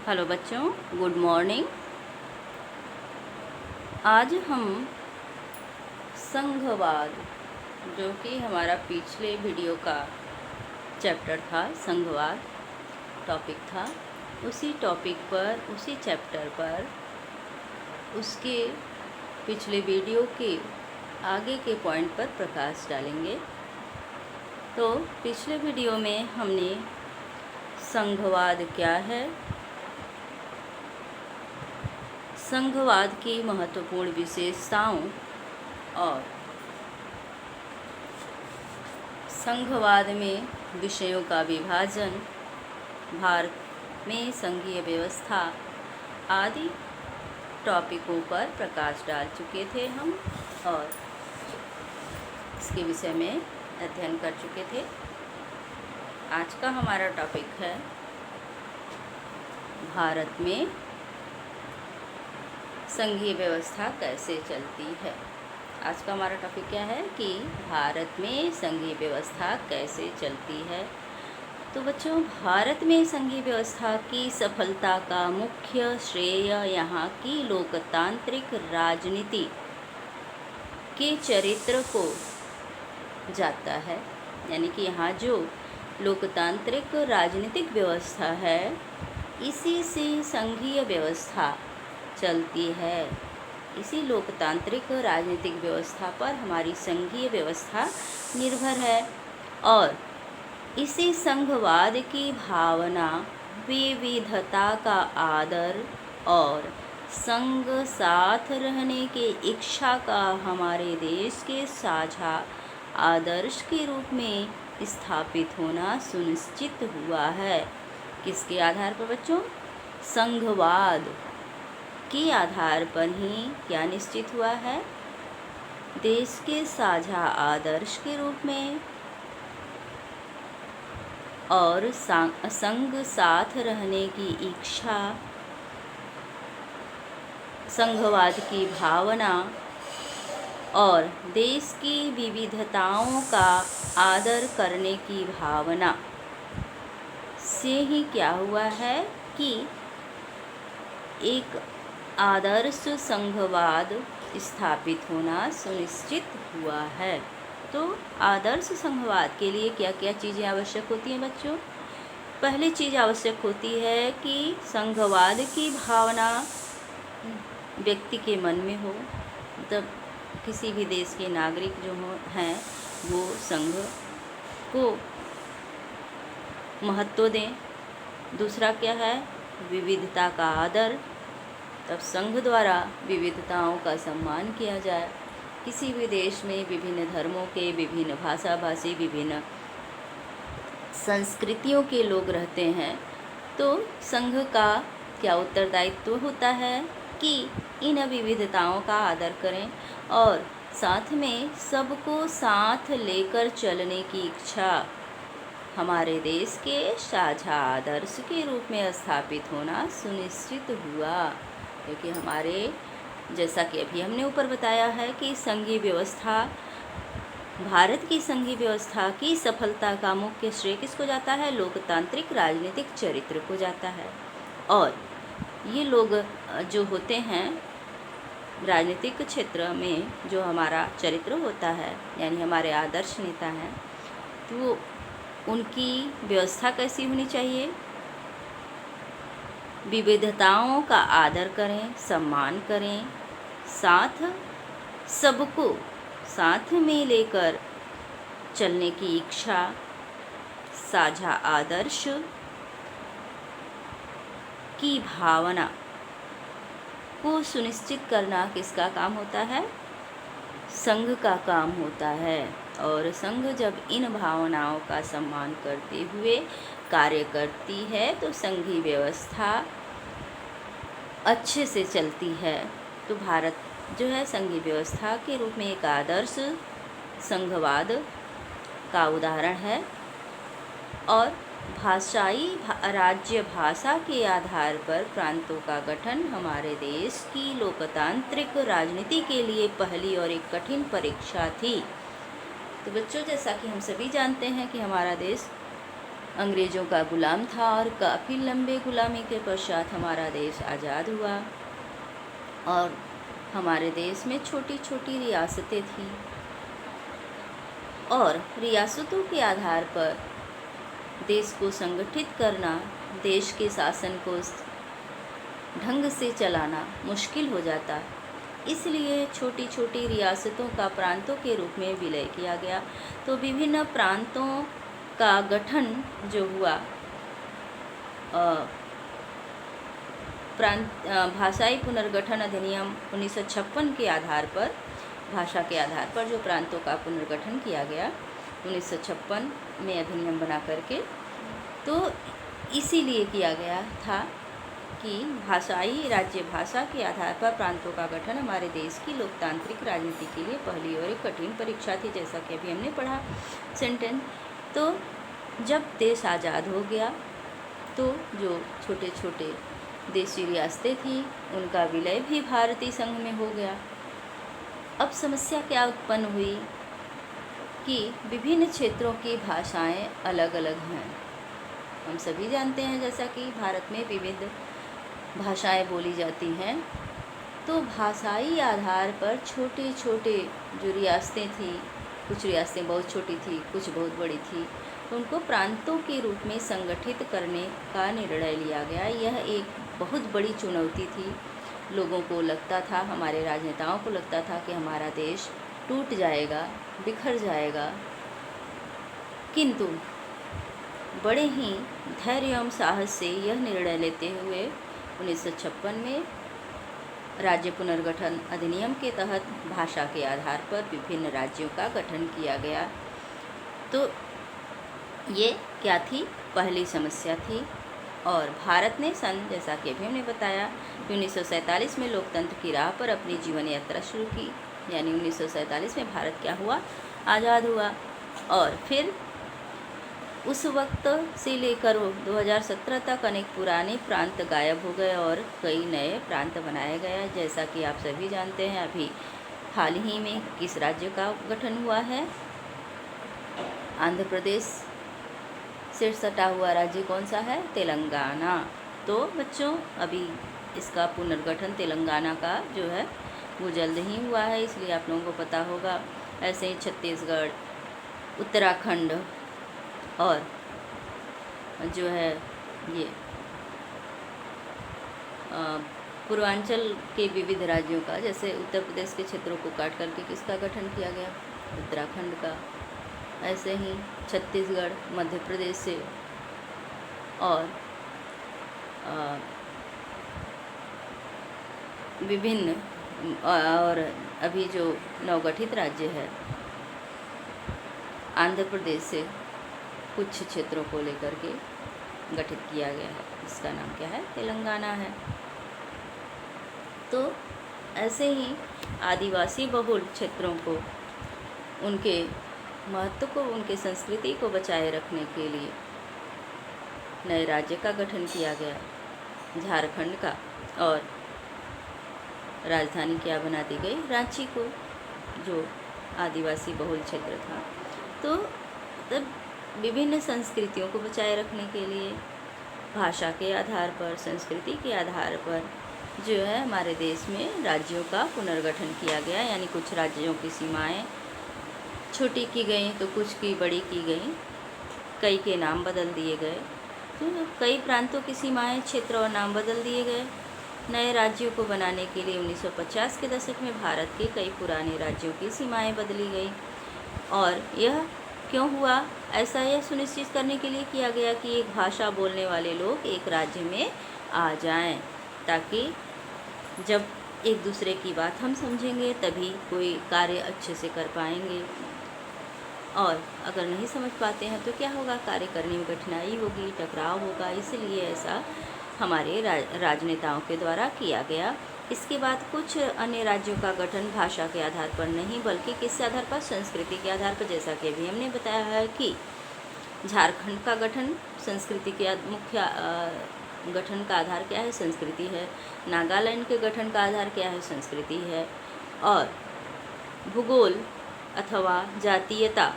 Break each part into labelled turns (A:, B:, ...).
A: Hello बच्चों, good morning. आज हम संघवाद, जो कि हमारा पिछले वीडियो का चैप्टर था, संघवाद टॉपिक था, उसी टॉपिक पर, उसी चैप्टर पर, उसके पिछले वीडियो के आगे के पॉइंट पर प्रकाश डालेंगे। तो पिछले वीडियो में हमने संघवाद क्या है, संघवाद की महत्वपूर्ण विशेषताओं और संघवाद में विषयों का विभाजन, भारत में संघीय व्यवस्था आदि टॉपिकों पर प्रकाश डाल चुके थे हम और इसके विषय में अध्ययन कर चुके थे। आज का हमारा टॉपिक है भारत में संघीय व्यवस्था कैसे चलती है। आज का हमारा टॉपिक क्या है कि भारत में संघीय व्यवस्था कैसे चलती है। तो बच्चों, भारत में संघीय व्यवस्था की सफलता का मुख्य श्रेय यहाँ की लोकतांत्रिक राजनीति के चरित्र को जाता है। यानी कि यहाँ जो लोकतांत्रिक राजनीतिक व्यवस्था है, इसी से संघीय व्यवस्था चलती है। इसी लोकतांत्रिक राजनीतिक व्यवस्था पर हमारी संघीय व्यवस्था निर्भर है और इसी संघवाद की भावना, विविधता का आदर और संग साथ रहने की इच्छा का हमारे देश के साझा आदर्श के रूप में स्थापित होना सुनिश्चित हुआ है। किसके आधार पर बच्चों? संघवाद के आधार पर ही क्या निश्चित हुआ है? देश के साझा आदर्श के रूप में और संग साथ रहने की इच्छा, संघवाद की भावना और देश की विविधताओं का आदर करने की भावना से ही क्या हुआ है कि एक आदर्श संघवाद स्थापित होना सुनिश्चित हुआ है। तो आदर्श संघवाद के लिए क्या क्या चीज़ें आवश्यक होती हैं बच्चों? पहली चीज़ आवश्यक होती है कि संघवाद की भावना व्यक्ति के मन में हो, मतलब किसी भी देश के नागरिक जो हैं वो संघ को महत्व दें। दूसरा क्या है? विविधता का आदर, तब संघ द्वारा विविधताओं का सम्मान किया जाए। किसी भी देश में विभिन्न धर्मों के, विभिन्न भाषा भाषी, विभिन्न संस्कृतियों के लोग रहते हैं, तो संघ का क्या उत्तरदायित्व होता है कि इन विविधताओं का आदर करें और साथ में सबको साथ लेकर चलने की इच्छा हमारे देश के साझा आदर्श के रूप में स्थापित होना सुनिश्चित हुआ। क्योंकि हमारे, जैसा कि अभी हमने ऊपर बताया है कि संघीय व्यवस्था, भारत की संघीय व्यवस्था की सफलता का मुख्य श्रेय किसको जाता है? लोकतांत्रिक राजनीतिक चरित्र को जाता है। और ये लोग जो होते हैं राजनीतिक क्षेत्र में, जो हमारा चरित्र होता है, यानी हमारे आदर्श नेता हैं, तो उनकी व्यवस्था कैसी होनी चाहिए? विविधताओं का आदर करें, सम्मान करें, साथ सबको साथ में लेकर चलने की इच्छा, साझा आदर्श की भावना को सुनिश्चित करना किसका काम होता है? संघ का काम होता है। और संघ जब इन भावनाओं का सम्मान करते हुए कार्य करती है तो संघीय व्यवस्था अच्छे से चलती है। तो भारत जो है संघीय व्यवस्था के रूप में एक आदर्श संघवाद का उदाहरण है। और भाषाई राज्य भाषा के आधार पर प्रांतों का गठन हमारे देश की लोकतांत्रिक राजनीति के लिए पहली और एक कठिन परीक्षा थी। तो बच्चों, जैसा कि हम सभी जानते हैं कि हमारा देश अंग्रेज़ों का गुलाम था और काफ़ी लंबे गुलामी के पश्चात हमारा देश आज़ाद हुआ और हमारे देश में छोटी छोटी रियासतें थीं और रियासतों के आधार पर देश को संगठित करना, देश के शासन को ढंग से चलाना मुश्किल हो जाता। इसलिए छोटी छोटी रियासतों का प्रांतों के रूप में विलय किया गया। तो विभिन्न प्रांतों का गठन जो हुआ भाषाई पुनर्गठन अधिनियम 1956 के आधार पर, भाषा के आधार पर जो प्रांतों का पुनर्गठन किया गया 1956 में अधिनियम बना करके, तो इसीलिए किया गया था कि भाषाई राज्य भाषा के आधार पर प्रांतों का गठन हमारे देश की लोकतांत्रिक राजनीति के लिए पहली और एक कठिन परीक्षा थी, जैसा कि अभी हमने पढ़ा सेंटेंस। तो जब देश आज़ाद हो गया तो जो छोटे छोटे देशी रियासतें थी उनका विलय भी भारतीय संघ में हो गया। अब समस्या क्या उत्पन्न हुई कि विभिन्न क्षेत्रों की भाषाएं अलग अलग हैं। हम सभी जानते हैं जैसा कि भारत में विविध भाषाएं बोली जाती हैं। तो भाषाई आधार पर छोटे छोटे जो रियासतें थी, कुछ रियासतें बहुत छोटी थी, कुछ बहुत बड़ी थी, तो उनको प्रांतों के रूप में संगठित करने का निर्णय लिया गया। यह एक बहुत बड़ी चुनौती थी। लोगों को लगता था, हमारे राजनेताओं को लगता था कि हमारा देश टूट जाएगा, बिखर जाएगा, किंतु बड़े ही धैर्य एवं साहस से यह निर्णय लेते हुए 1956 में राज्य पुनर्गठन अधिनियम के तहत भाषा के आधार पर विभिन्न राज्यों का गठन किया गया। तो ये क्या थी? पहली समस्या थी। और भारत ने जैसा कि अभी हमने बताया कि 1947 में लोकतंत्र की राह पर अपनी जीवन यात्रा शुरू की। यानी 1947 में भारत क्या हुआ? आज़ाद हुआ। और फिर उस वक्त से लेकर 2017 तक अनेक पुराने प्रांत गायब हो गए और कई नए प्रांत बनाए गए। जैसा कि आप सभी जानते हैं, अभी हाल ही में किस राज्य का गठन हुआ है? आंध्र प्रदेश से सटा हुआ राज्य कौन सा है? तेलंगाना। तो बच्चों, अभी इसका पुनर्गठन तेलंगाना का जो है वो जल्द ही हुआ है, इसलिए आप लोगों को पता होगा। ऐसे ही छत्तीसगढ़, उत्तराखंड और जो है ये पूर्वांचल के विविध राज्यों का, जैसे उत्तर प्रदेश के क्षेत्रों को काट करके किसका गठन किया गया? उत्तराखंड का। ऐसे ही छत्तीसगढ़ मध्य प्रदेश से और विभिन्न और अभी जो नवगठित राज्य है आंध्र प्रदेश से कुछ क्षेत्रों को लेकर के गठित किया गया है। इसका नाम क्या है? तेलंगाना है। तो ऐसे ही आदिवासी बहुल क्षेत्रों को, उनके महत्व को, उनके संस्कृति को बचाए रखने के लिए नए राज्य का गठन किया गया झारखंड का, और राजधानी क्या बना दी गई? रांची को, जो आदिवासी बहुल क्षेत्र था। तो तब विभिन्न संस्कृतियों को बचाए रखने के लिए भाषा के आधार पर, संस्कृति के आधार पर जो है हमारे देश में राज्यों का पुनर्गठन किया गया। यानी कुछ राज्यों की सीमाएं छोटी की गई तो कुछ की बड़ी की गई, कई के नाम बदल दिए गए। तो कई प्रांतों की सीमाएं, क्षेत्र और नाम बदल दिए गए। नए राज्यों को बनाने के लिए 1950 के दशक में भारत के कई पुराने राज्यों की सीमाएं बदली गई। और यह क्यों हुआ? ऐसा यह सुनिश्चित करने के लिए किया गया कि एक भाषा बोलने वाले लोग एक राज्य में आ जाएं, ताकि जब एक दूसरे की बात हम समझेंगे तभी कोई कार्य अच्छे से कर पाएंगे। और अगर नहीं समझ पाते हैं तो क्या होगा? कार्य करने में कठिनाई होगी, टकराव होगा। इसलिए ऐसा हमारे राजनेताओं के द्वारा किया गया। इसके बाद कुछ अन्य राज्यों का गठन भाषा के आधार पर नहीं, बल्कि किस आधार पर? संस्कृति के आधार पर। जैसा कि अभी हमने बताया है कि झारखंड का गठन संस्कृति के मुख्य गठन का आधार क्या है? संस्कृति है। नागालैंड के गठन का आधार क्या है? संस्कृति है। और भूगोल अथवा जातीयता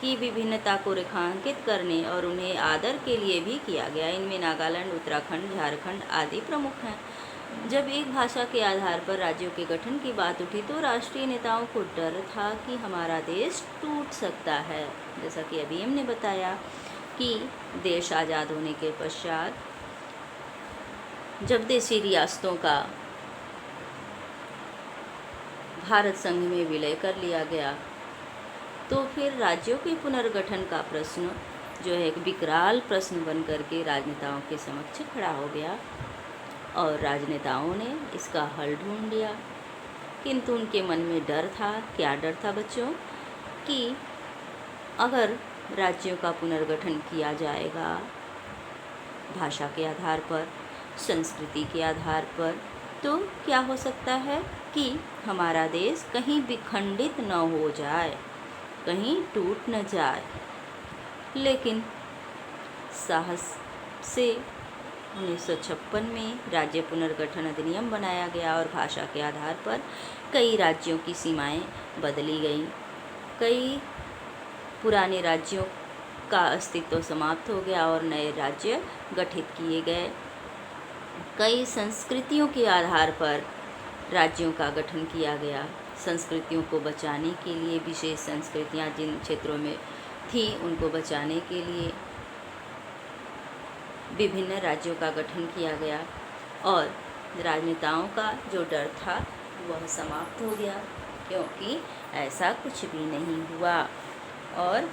A: की विभिन्नता को रेखांकित करने और उन्हें आदर के लिए भी किया गया। इनमें नागालैंड, उत्तराखंड, झारखंड आदि प्रमुख हैं। जब एक भाषा के आधार पर राज्यों के गठन की बात उठी तो राष्ट्रीय नेताओं को डर था कि हमारा देश टूट सकता है। जैसा कि अभी हमने बताया कि देश आज़ाद होने के पश्चात जब देशी रियासतों का भारत संघ में विलय कर लिया गया तो फिर राज्यों के पुनर्गठन का प्रश्न जो है एक विकराल प्रश्न बन करके राजनेताओं के समक्ष खड़ा हो गया और राजनेताओं ने इसका हल ढूंढ लिया। किंतु उनके मन में डर था। क्या डर था बच्चों? कि अगर राज्यों का पुनर्गठन किया जाएगा भाषा के आधार पर, संस्कृति के आधार पर, तो क्या हो सकता है कि हमारा देश कहीं विखंडित न हो जाए, कहीं टूट न जाए। लेकिन साहस से 1956 में राज्य पुनर्गठन अधिनियम बनाया गया और भाषा के आधार पर कई राज्यों की सीमाएं बदली गईं। कई पुराने राज्यों का अस्तित्व समाप्त हो गया और नए राज्य गठित किए गए। कई संस्कृतियों के आधार पर राज्यों का गठन किया गया। संस्कृतियों को बचाने के लिए विशेष संस्कृतियां जिन क्षेत्रों में थी उनको बचाने के लिए विभिन्न राज्यों का गठन किया गया और राजनेताओं का जो डर था वह समाप्त हो गया, क्योंकि ऐसा कुछ भी नहीं हुआ। और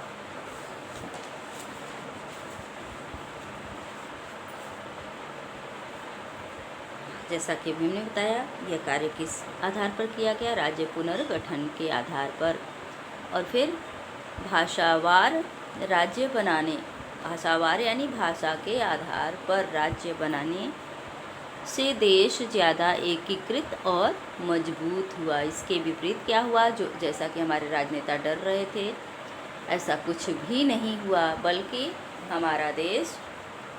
A: जैसा कि अभी हमने बताया, यह कार्य किस आधार पर किया गया? राज्य पुनर्गठन के आधार पर। और फिर भाषावार राज्य बनाने, भाषावार यानी भाषा के आधार पर राज्य बनाने से देश ज़्यादा एकीकृत और मजबूत हुआ। इसके विपरीत क्या हुआ? जो जैसा कि हमारे राजनेता डर रहे थे, ऐसा कुछ भी नहीं हुआ, बल्कि हमारा देश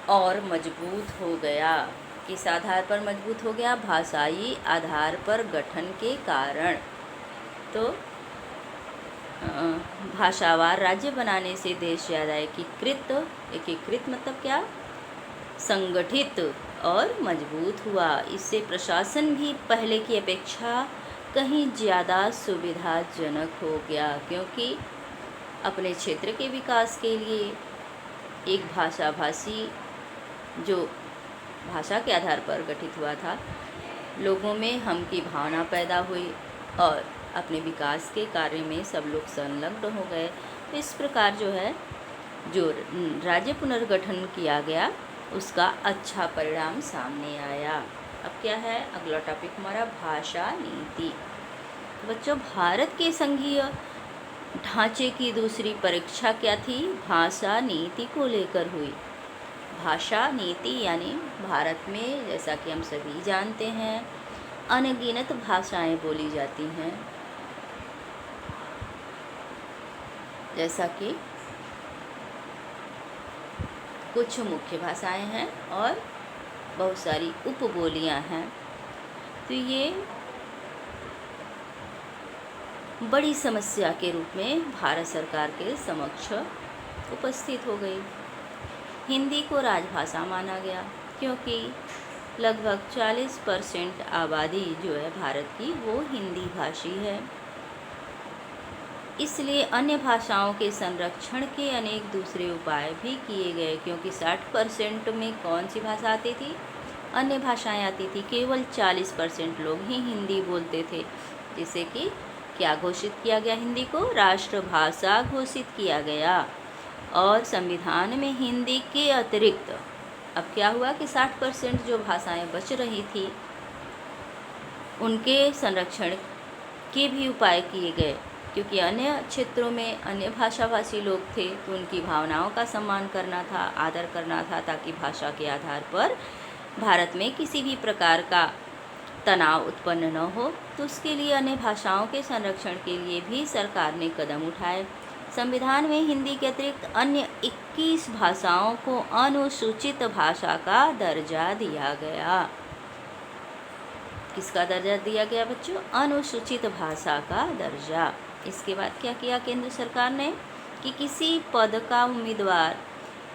A: और मजबूत हो गया। किस आधार पर मजबूत हो गया? भाषाई आधार पर गठन के कारण। तो भाषावार राज्य बनाने से देश ज़्यादा एकीकृत मतलब क्या? संगठित और मजबूत हुआ। इससे प्रशासन भी पहले की अपेक्षा कहीं ज़्यादा सुविधाजनक हो गया, क्योंकि अपने क्षेत्र के विकास के लिए एक भाषाभाषी जो भाषा के आधार पर गठित हुआ था, लोगों में हम की भावना पैदा हुई और अपने विकास के कार्य में सब लोग संलग्न हो गए। तो इस प्रकार जो है जो राज्य पुनर्गठन किया गया उसका अच्छा परिणाम सामने आया। अब क्या है अगला टॉपिक हमारा? भाषा नीति। बच्चों, भारत के संघीय ढांचे की दूसरी परीक्षा क्या थी? भाषा नीति को लेकर हुई। भाषा नीति यानी भारत में, जैसा कि हम सभी जानते हैं, अनगिनत भाषाएं बोली जाती हैं। जैसा कि कुछ मुख्य भाषाएं हैं और बहुत सारी उपबोलियां हैं। तो ये बड़ी समस्या के रूप में भारत सरकार के समक्ष उपस्थित हो गई। हिंदी को राजभाषा माना गया, क्योंकि लगभग 40% आबादी जो है भारत की वो हिंदी भाषी है। इसलिए अन्य भाषाओं के संरक्षण के अनेक दूसरे उपाय भी किए गए, क्योंकि 60% में कौन सी भाषा आती थी? अन्य भाषाएं आती थी। केवल 40% लोग ही हिंदी बोलते थे, जिससे कि क्या घोषित किया गया? हिंदी को राष्ट्रभाषा घोषित किया गया। और संविधान में हिंदी के अतिरिक्त अब क्या हुआ कि 60% जो भाषाएं बच रही थी उनके संरक्षण के भी उपाय किए गए, क्योंकि अन्य क्षेत्रों में अन्य भाषाभाषी लोग थे तो उनकी भावनाओं का सम्मान करना था, आदर करना था, ताकि भाषा के आधार पर भारत में किसी भी प्रकार का तनाव उत्पन्न न हो। तो उसके लिए अन्य भाषाओं के संरक्षण के लिए भी सरकार ने कदम उठाए। संविधान में हिंदी के अतिरिक्त अन्य 21 भाषाओं को अनुसूचित भाषा का दर्जा दिया गया। किसका दर्जा दिया गया बच्चों? अनुसूचित भाषा का दर्जा। इसके बाद क्या किया केंद्र सरकार ने? कि किसी पद का उम्मीदवार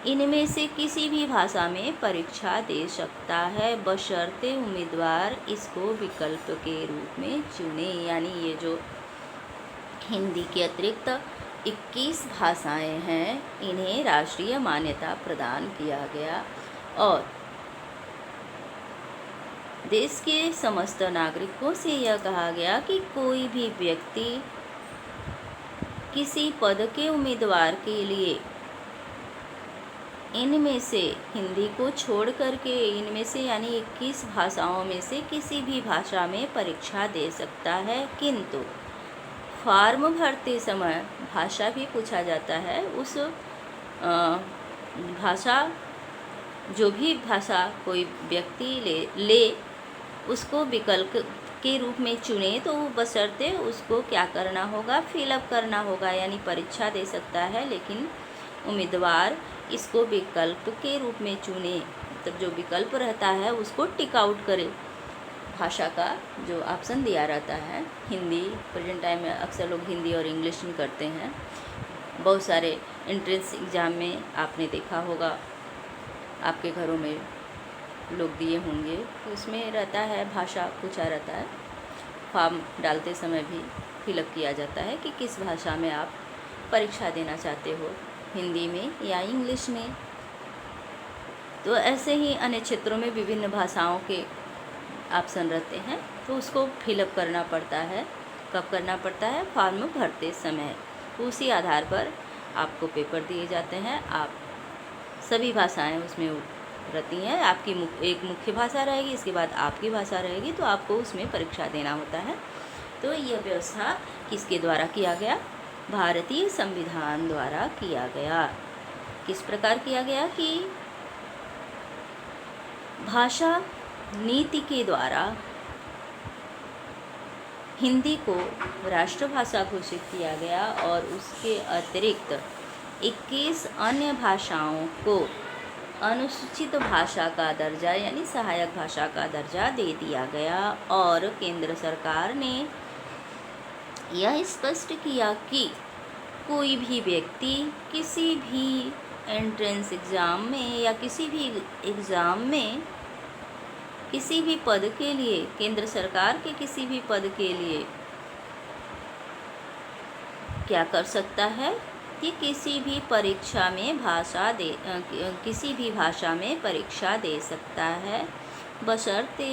A: इनमें से किसी भी भाषा में परीक्षा दे सकता है, बशर्ते उम्मीदवार इसको विकल्प के रूप में चुने। यानी ये जो हिंदी के अतिरिक्त 21 भाषाएं हैं, इन्हें राष्ट्रीय मान्यता प्रदान किया गया और देश के समस्त नागरिकों से यह कहा गया कि कोई भी व्यक्ति किसी पद के उम्मीदवार के लिए इनमें से हिंदी को छोड़ करके इनमें से यानी 21 भाषाओं में से किसी भी भाषा में परीक्षा दे सकता है, किंतु फॉर्म भरते समय भाषा भी पूछा जाता है। उस भाषा जो भी भाषा कोई व्यक्ति ले उसको विकल्प के रूप में चुने, तो बशर्ते उसको क्या करना होगा, फिलअप करना होगा। यानी परीक्षा दे सकता है लेकिन उम्मीदवार इसको विकल्प के रूप में चुने, मतलब जो विकल्प रहता है उसको टिक आउट करे। भाषा का जो ऑप्शन दिया रहता है, हिंदी प्रेजेंट टाइम में अक्सर लोग हिंदी और इंग्लिश में करते हैं। बहुत सारे एंट्रेंस एग्ज़ाम में आपने देखा होगा, आपके घरों में लोग दिए होंगे, तो उसमें रहता है भाषा पूछा रहता है। फॉर्म डालते समय भी फिलअप किया जाता है कि किस भाषा में आप परीक्षा देना चाहते हो, हिंदी में या इंग्लिश में। तो ऐसे ही अन्य क्षेत्रों में विभिन्न भाषाओं के ऑप्शन रहते हैं, तो उसको फिलअप करना पड़ता है। कब करना पड़ता है? फॉर्म भरते समय। उसी आधार पर आपको पेपर दिए जाते हैं। आप सभी भाषाएं उसमें रहती हैं। आपकी एक मुख्य भाषा रहेगी, इसके बाद आपकी भाषा रहेगी, तो आपको उसमें परीक्षा देना होता है। तो यह व्यवस्था किसके द्वारा किया गया? भारतीय संविधान द्वारा किया गया। किस प्रकार किया गया कि भाषा नीति के द्वारा हिंदी को राष्ट्रभाषा घोषित किया गया और उसके अतिरिक्त 21 अन्य भाषाओं को अनुसूचित भाषा का दर्जा यानी सहायक भाषा का दर्जा दे दिया गया। और केंद्र सरकार ने यह स्पष्ट किया कि कोई भी व्यक्ति किसी भी एंट्रेंस एग्ज़ाम में या किसी भी एग्ज़ाम में किसी भी पद के लिए, केंद्र सरकार के किसी भी पद के लिए क्या कर सकता है कि किसी भी परीक्षा में किसी भी भाषा में परीक्षा दे सकता है, बशर्ते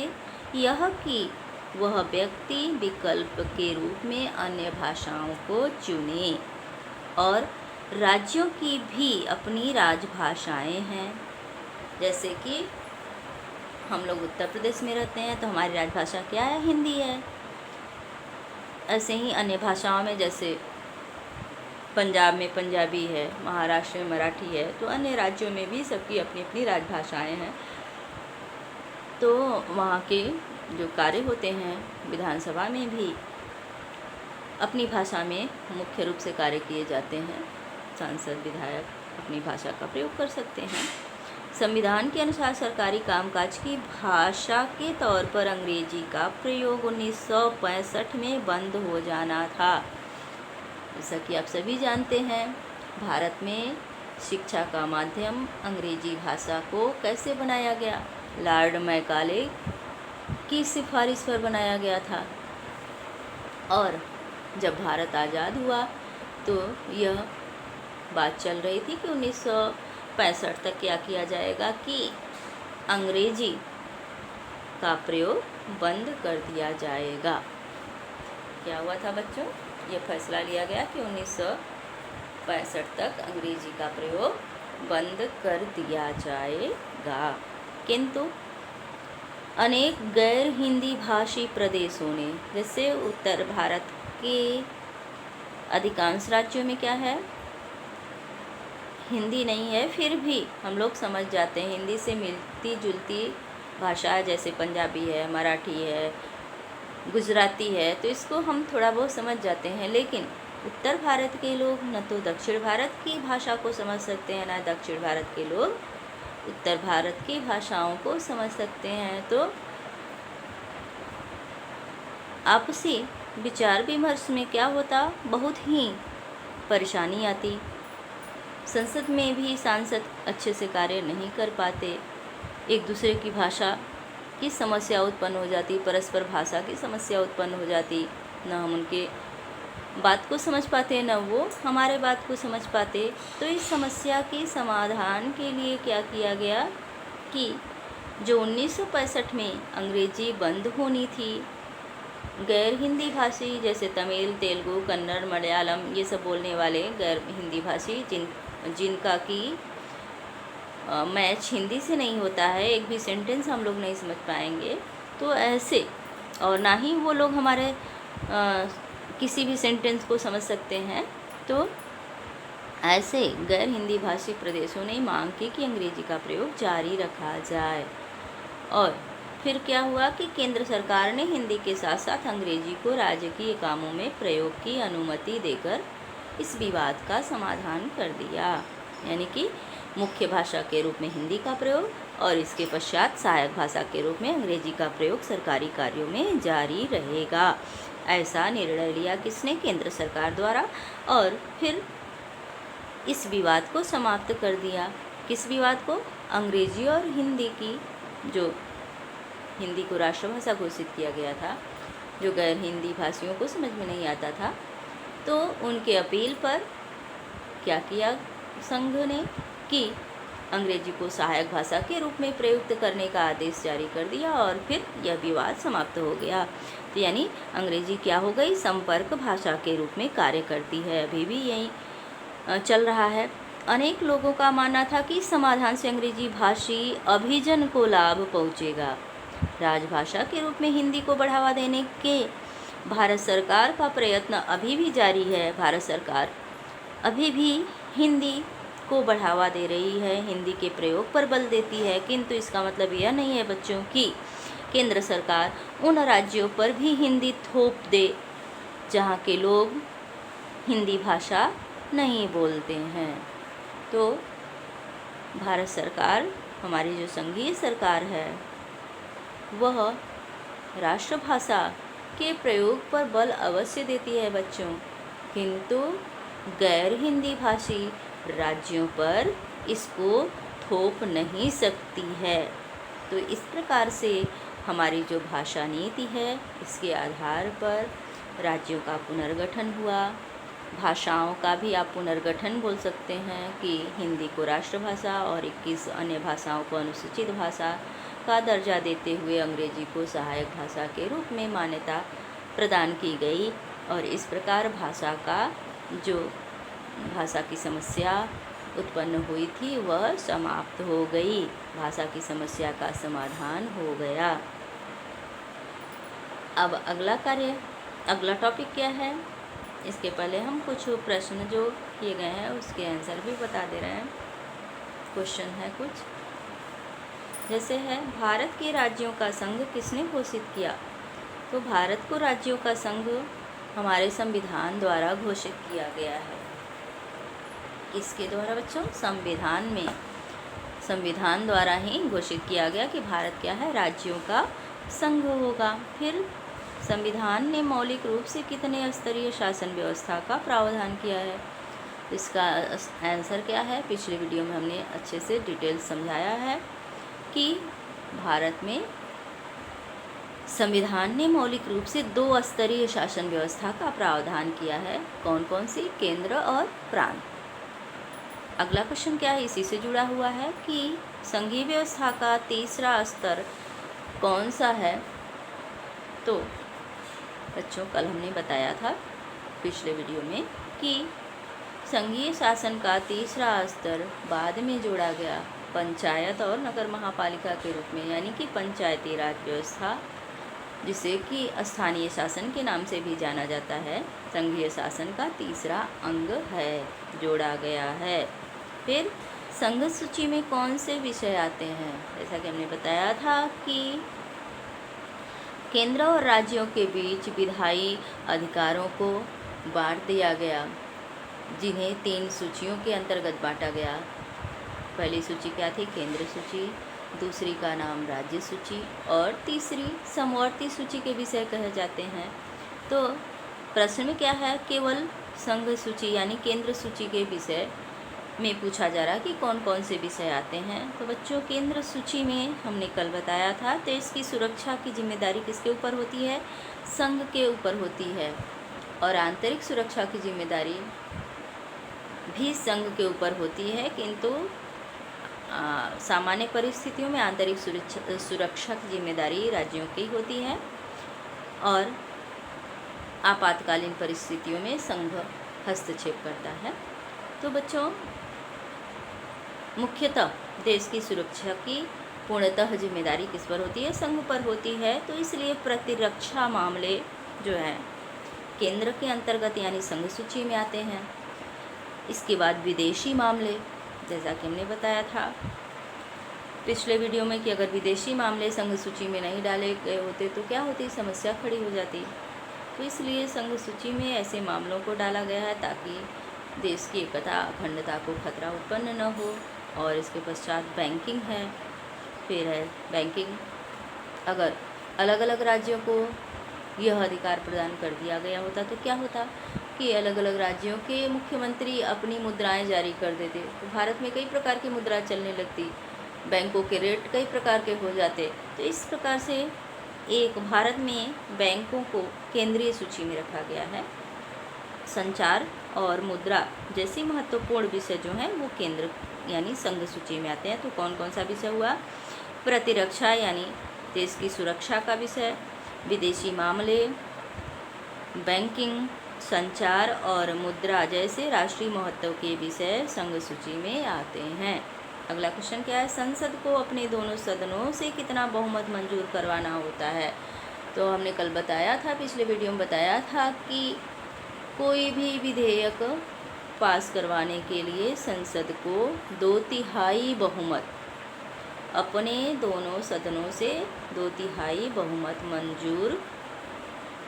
A: यह कि वह व्यक्ति विकल्प के रूप में अन्य भाषाओं को चुने। और राज्यों की भी अपनी राजभाषाएं हैं। जैसे कि हम लोग उत्तर प्रदेश में रहते हैं, तो हमारी राजभाषा क्या है? हिंदी है। ऐसे ही अन्य भाषाओं में, जैसे पंजाब में पंजाबी है, महाराष्ट्र में मराठी है, तो अन्य राज्यों में भी सबकी अपनी अपनी राजभाषाएं हैं। तो वहाँ के जो कार्य होते हैं विधानसभा में भी अपनी भाषा में मुख्य रूप से कार्य किए जाते हैं। सांसद विधायक अपनी भाषा का प्रयोग कर सकते हैं। संविधान के अनुसार सरकारी कामकाज की भाषा के तौर पर अंग्रेजी का प्रयोग 1965 में बंद हो जाना था। जैसा कि आप सभी जानते हैं, भारत में शिक्षा का माध्यम अंग्रेजी भाषा को कैसे बनाया गया? लॉर्ड मैकाले की सिफारिश पर बनाया गया था। और जब भारत आज़ाद हुआ तो यह बात चल रही थी कि 1965 तक क्या किया जाएगा कि अंग्रेजी का प्रयोग बंद कर दिया जाएगा। क्या हुआ था बच्चों? ये फैसला लिया गया कि 1965 तक अंग्रेजी का प्रयोग बंद कर दिया जाएगा। किंतु अनेक गैर हिंदी भाषी प्रदेशों ने, जैसे उत्तर भारत के अधिकांश राज्यों में क्या है? हिंदी नहीं है, फिर भी हम लोग समझ जाते हैं। हिंदी से मिलती जुलती भाषा जैसे पंजाबी है, मराठी है, गुजराती है, तो इसको हम थोड़ा बहुत समझ जाते हैं। लेकिन उत्तर भारत के लोग न तो दक्षिण भारत की भाषा को समझ सकते हैं, न दक्षिण भारत के लोग उत्तर भारत की भाषाओं को समझ सकते हैं। तो आपसी विचार विमर्श में क्या होता? बहुत ही परेशानी आती। संसद में भी सांसद अच्छे से कार्य नहीं कर पाते, एक दूसरे की भाषा की समस्या उत्पन्न हो जाती, परस्पर भाषा की समस्या उत्पन्न हो जाती, न हम उनके बात को समझ पाते न वो हमारे बात को समझ पाते। तो इस समस्या के समाधान के लिए क्या किया गया कि जो 1965 में अंग्रेजी बंद होनी थी, गैर हिंदी भाषी जैसे तमिल, तेलुगु, कन्नड़, मलयालम ये सब बोलने वाले गैर हिंदी भाषी जिनका कि मैच हिंदी से नहीं होता है, एक भी सेंटेंस हम लोग नहीं समझ पाएंगे, तो ऐसे, और ना ही वो लोग हमारे किसी भी सेंटेंस को समझ सकते हैं, तो ऐसे गैर हिंदी भाषी प्रदेशों ने मांग की कि अंग्रेजी का प्रयोग जारी रखा जाए। और फिर क्या हुआ कि केंद्र सरकार ने हिंदी के साथ साथ अंग्रेजी को राजकीय कामों में प्रयोग की अनुमति देकर इस विवाद का समाधान कर दिया। यानी कि मुख्य भाषा के रूप में हिंदी का प्रयोग और इसके पश्चात सहायक भाषा के रूप में अंग्रेजी का प्रयोग सरकारी कार्यों में जारी रहेगा। ऐसा निर्णय लिया किसने? केंद्र सरकार द्वारा। और फिर इस विवाद को समाप्त कर दिया। किस विवाद को? अंग्रेजी और हिंदी की, जो हिंदी को राष्ट्रभाषा घोषित किया गया था, जो गैर हिंदी भाषियों को समझ में नहीं आता था, तो उनके अपील पर क्या किया संघ ने कि अंग्रेजी को सहायक भाषा के रूप में प्रयुक्त करने का आदेश जारी कर दिया और फिर यह विवाद समाप्त हो गया। तो यानी अंग्रेजी क्या हो गई? संपर्क भाषा के रूप में कार्य करती है। अभी भी यही चल रहा है। अनेक लोगों का मानना था कि समाधान से अंग्रेजी भाषी अभिजन को लाभ पहुंचेगा। राजभाषा के रूप में हिंदी को बढ़ावा देने के भारत सरकार का प्रयत्न अभी भी जारी है। भारत सरकार अभी भी हिंदी को बढ़ावा दे रही है, हिंदी के प्रयोग पर बल देती है, किंतु इसका मतलब यह नहीं है बच्चों कि केंद्र सरकार उन राज्यों पर भी हिंदी थोप दे जहाँ के लोग हिंदी भाषा नहीं बोलते हैं। तो भारत सरकार, हमारी जो संघीय सरकार है, वह राष्ट्रभाषा के प्रयोग पर बल अवश्य देती है बच्चों, किंतु गैर हिंदी भाषी राज्यों पर इसको थोप नहीं सकती है। तो इस प्रकार से हमारी जो भाषा नीति है, इसके आधार पर राज्यों का पुनर्गठन हुआ। भाषाओं का भी आप पुनर्गठन बोल सकते हैं कि हिंदी को राष्ट्रभाषा और 21 अन्य भाषाओं को अनुसूचित भाषा का दर्जा देते हुए अंग्रेजी को सहायक भाषा के रूप में मान्यता प्रदान की गई। और इस प्रकार भाषा की समस्या उत्पन्न हुई थी वह समाप्त हो गई, भाषा की समस्या का समाधान हो गया। अब अगला टॉपिक क्या है? इसके पहले हम कुछ प्रश्न जो किए गए हैं उसके आंसर भी बता दे रहे हैं। क्वेश्चन है कुछ, जैसे है भारत के राज्यों का संघ किसने घोषित किया? तो भारत को राज्यों का संघ हमारे संविधान द्वारा घोषित किया गया है। किसके द्वारा बच्चों? संविधान द्वारा ही घोषित किया गया कि भारत क्या है? राज्यों का संघ होगा। फिर संविधान ने मौलिक रूप से कितने स्तरीय शासन व्यवस्था का प्रावधान किया है? इसका आंसर क्या है? पिछले वीडियो में हमने अच्छे से डिटेल समझाया है कि भारत में संविधान ने मौलिक रूप से 2 स्तरीय शासन व्यवस्था का प्रावधान किया है। कौन कौन सी? केंद्र और प्रांत। अगला क्वेश्चन क्या है? इसी से जुड़ा हुआ है कि संघीय व्यवस्था का तीसरा स्तर कौन सा है? तो बच्चों कल हमने बताया था पिछले वीडियो में कि संघीय शासन का तीसरा स्तर बाद में जोड़ा गया पंचायत और नगर महापालिका के रूप में, यानी कि पंचायती राज व्यवस्था, जिसे कि स्थानीय शासन के नाम से भी जाना जाता है, संघीय शासन का तीसरा अंग है, जोड़ा गया है। फिर संघ सूची में कौन से विषय आते हैं? जैसा कि हमने बताया था कि केंद्र और राज्यों के बीच विधायी अधिकारों को बांट दिया गया, जिन्हें 3 सूचियों के अंतर्गत बांटा गया। पहली सूची क्या थी? केंद्र सूची, दूसरी का नाम राज्य सूची और तीसरी समवर्ती सूची के विषय कहे जाते हैं। तो प्रश्न में क्या है? केवल संघ सूची यानी केंद्र सूची के विषय में पूछा जा रहा है कि कौन कौन से विषय आते हैं। तो बच्चों, केंद्र सूची में हमने कल बताया था, देश की सुरक्षा की जिम्मेदारी किसके ऊपर होती है? संघ के ऊपर होती है। और आंतरिक सुरक्षा की जिम्मेदारी भी संघ के ऊपर होती है, किंतु सामान्य परिस्थितियों में आंतरिक सुरक्षा की जिम्मेदारी राज्यों की होती है और आपातकालीन परिस्थितियों में संघ हस्तक्षेप करता है। तो बच्चों, मुख्यतः देश की सुरक्षा की पूर्णतः जिम्मेदारी किस पर होती है? संघ पर होती है। तो इसलिए प्रतिरक्षा मामले जो हैं केंद्र के अंतर्गत यानी संघ सूची में आते हैं। इसके बाद विदेशी मामले, जैसा कि हमने बताया था पिछले वीडियो में कि अगर विदेशी मामले संघ सूची में नहीं डाले गए होते तो क्या होती? समस्या खड़ी हो जाती। तो इसलिए संघ सूची में ऐसे मामलों को डाला गया है ताकि देश की एकता अखंडता को खतरा उत्पन्न न हो। और इसके पश्चात बैंकिंग है, फिर है बैंकिंग। अगर अलग अलग राज्यों को यह अधिकार प्रदान कर दिया गया होता तो क्या होता कि अलग अलग राज्यों के मुख्यमंत्री अपनी मुद्राएं जारी कर देते, तो भारत में कई प्रकार की मुद्रा चलने लगती, बैंकों के रेट कई प्रकार के हो जाते। तो इस प्रकार से एक भारत में बैंकों को केंद्रीय सूची में रखा गया है। संचार और मुद्रा जैसी महत्वपूर्ण विषय जो हैं वो केंद्र यानी संघ सूची में आते हैं। तो कौन कौन सा विषय हुआ? प्रतिरक्षा यानी देश की सुरक्षा का विषय, विदेशी मामले, बैंकिंग, संचार और मुद्रा जैसे राष्ट्रीय महत्व के विषय संघ सूची में आते हैं। अगला क्वेश्चन क्या है? संसद को अपने दोनों सदनों से कितना बहुमत मंजूर करवाना होता है? तो हमने कल बताया था, पिछले वीडियो में बताया था कि कोई भी विधेयक पास करवाने के लिए संसद को 2/3 बहुमत, अपने दोनों सदनों से 2/3 बहुमत मंजूर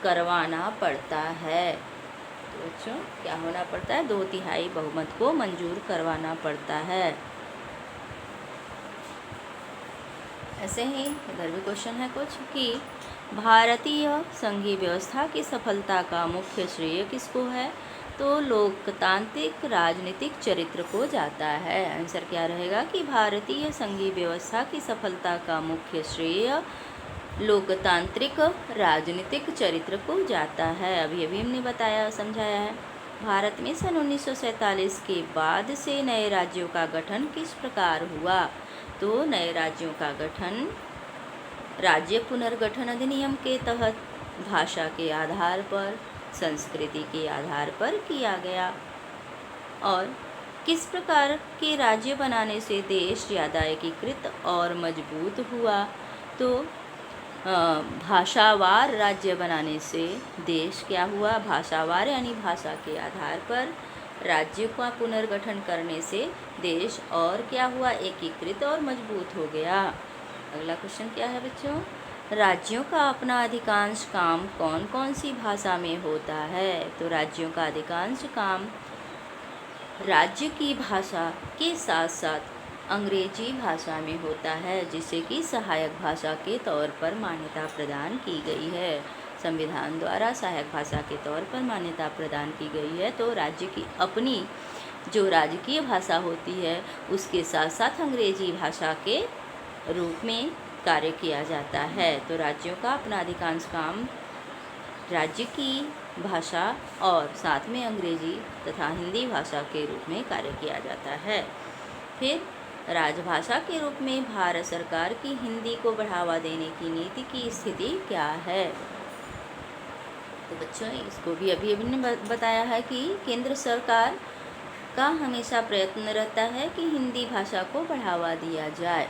A: करवाना पड़ता है। तो बच्चों, क्या होना पड़ता है? 2/3 बहुमत को मंजूर करवाना पड़ता है। ऐसे ही इधर भी क्वेश्चन है कुछ कि भारतीय संघीय व्यवस्था की सफलता का मुख्य श्रेय किसको है? तो लोकतांत्रिक राजनीतिक चरित्र को जाता है। आंसर क्या रहेगा कि भारतीय संघीय व्यवस्था की सफलता का मुख्य श्रेय लोकतांत्रिक राजनीतिक चरित्र को जाता है। अभी अभी हमने बताया समझाया है। भारत में सन 1947 के बाद से नए राज्यों का गठन किस प्रकार हुआ? तो नए राज्यों का गठन राज्य पुनर्गठन अधिनियम के तहत भाषा के आधार पर, संस्कृति के आधार पर किया गया। और किस प्रकार के राज्य बनाने से देश ज़्यादा एकीकृत और मजबूत हुआ? तो भाषावार राज्य बनाने से देश क्या हुआ? भाषावार यानी भाषा के आधार पर राज्य का पुनर्गठन करने से देश और क्या हुआ? एकीकृत और मजबूत हो गया। अगला क्वेश्चन क्या है बच्चों? राज्यों का अपना अधिकांश काम कौन कौन सी भाषा में होता है? तो राज्यों का अधिकांश काम राज्य की भाषा के साथ साथ अंग्रेजी भाषा में होता है, जिसे कि सहायक भाषा के तौर पर मान्यता प्रदान की गई है। संविधान द्वारा सहायक भाषा के तौर पर मान्यता प्रदान की गई है। तो राज्य की अपनी जो राजकीय भाषा होती है उसके साथ साथ अंग्रेजी भाषा के रूप में कार्य किया जाता है। तो राज्यों का अपना अधिकांश काम राज्य की भाषा और साथ में अंग्रेजी तथा हिंदी भाषा के रूप में कार्य किया जाता है। फिर राजभाषा के रूप में भारत सरकार की हिंदी को बढ़ावा देने की नीति की स्थिति क्या है? तो बच्चों, इसको भी अभी अभी ने बताया है कि केंद्र सरकार का हमेशा प्रयत्न रहता है कि हिंदी भाषा को बढ़ावा दिया जाए,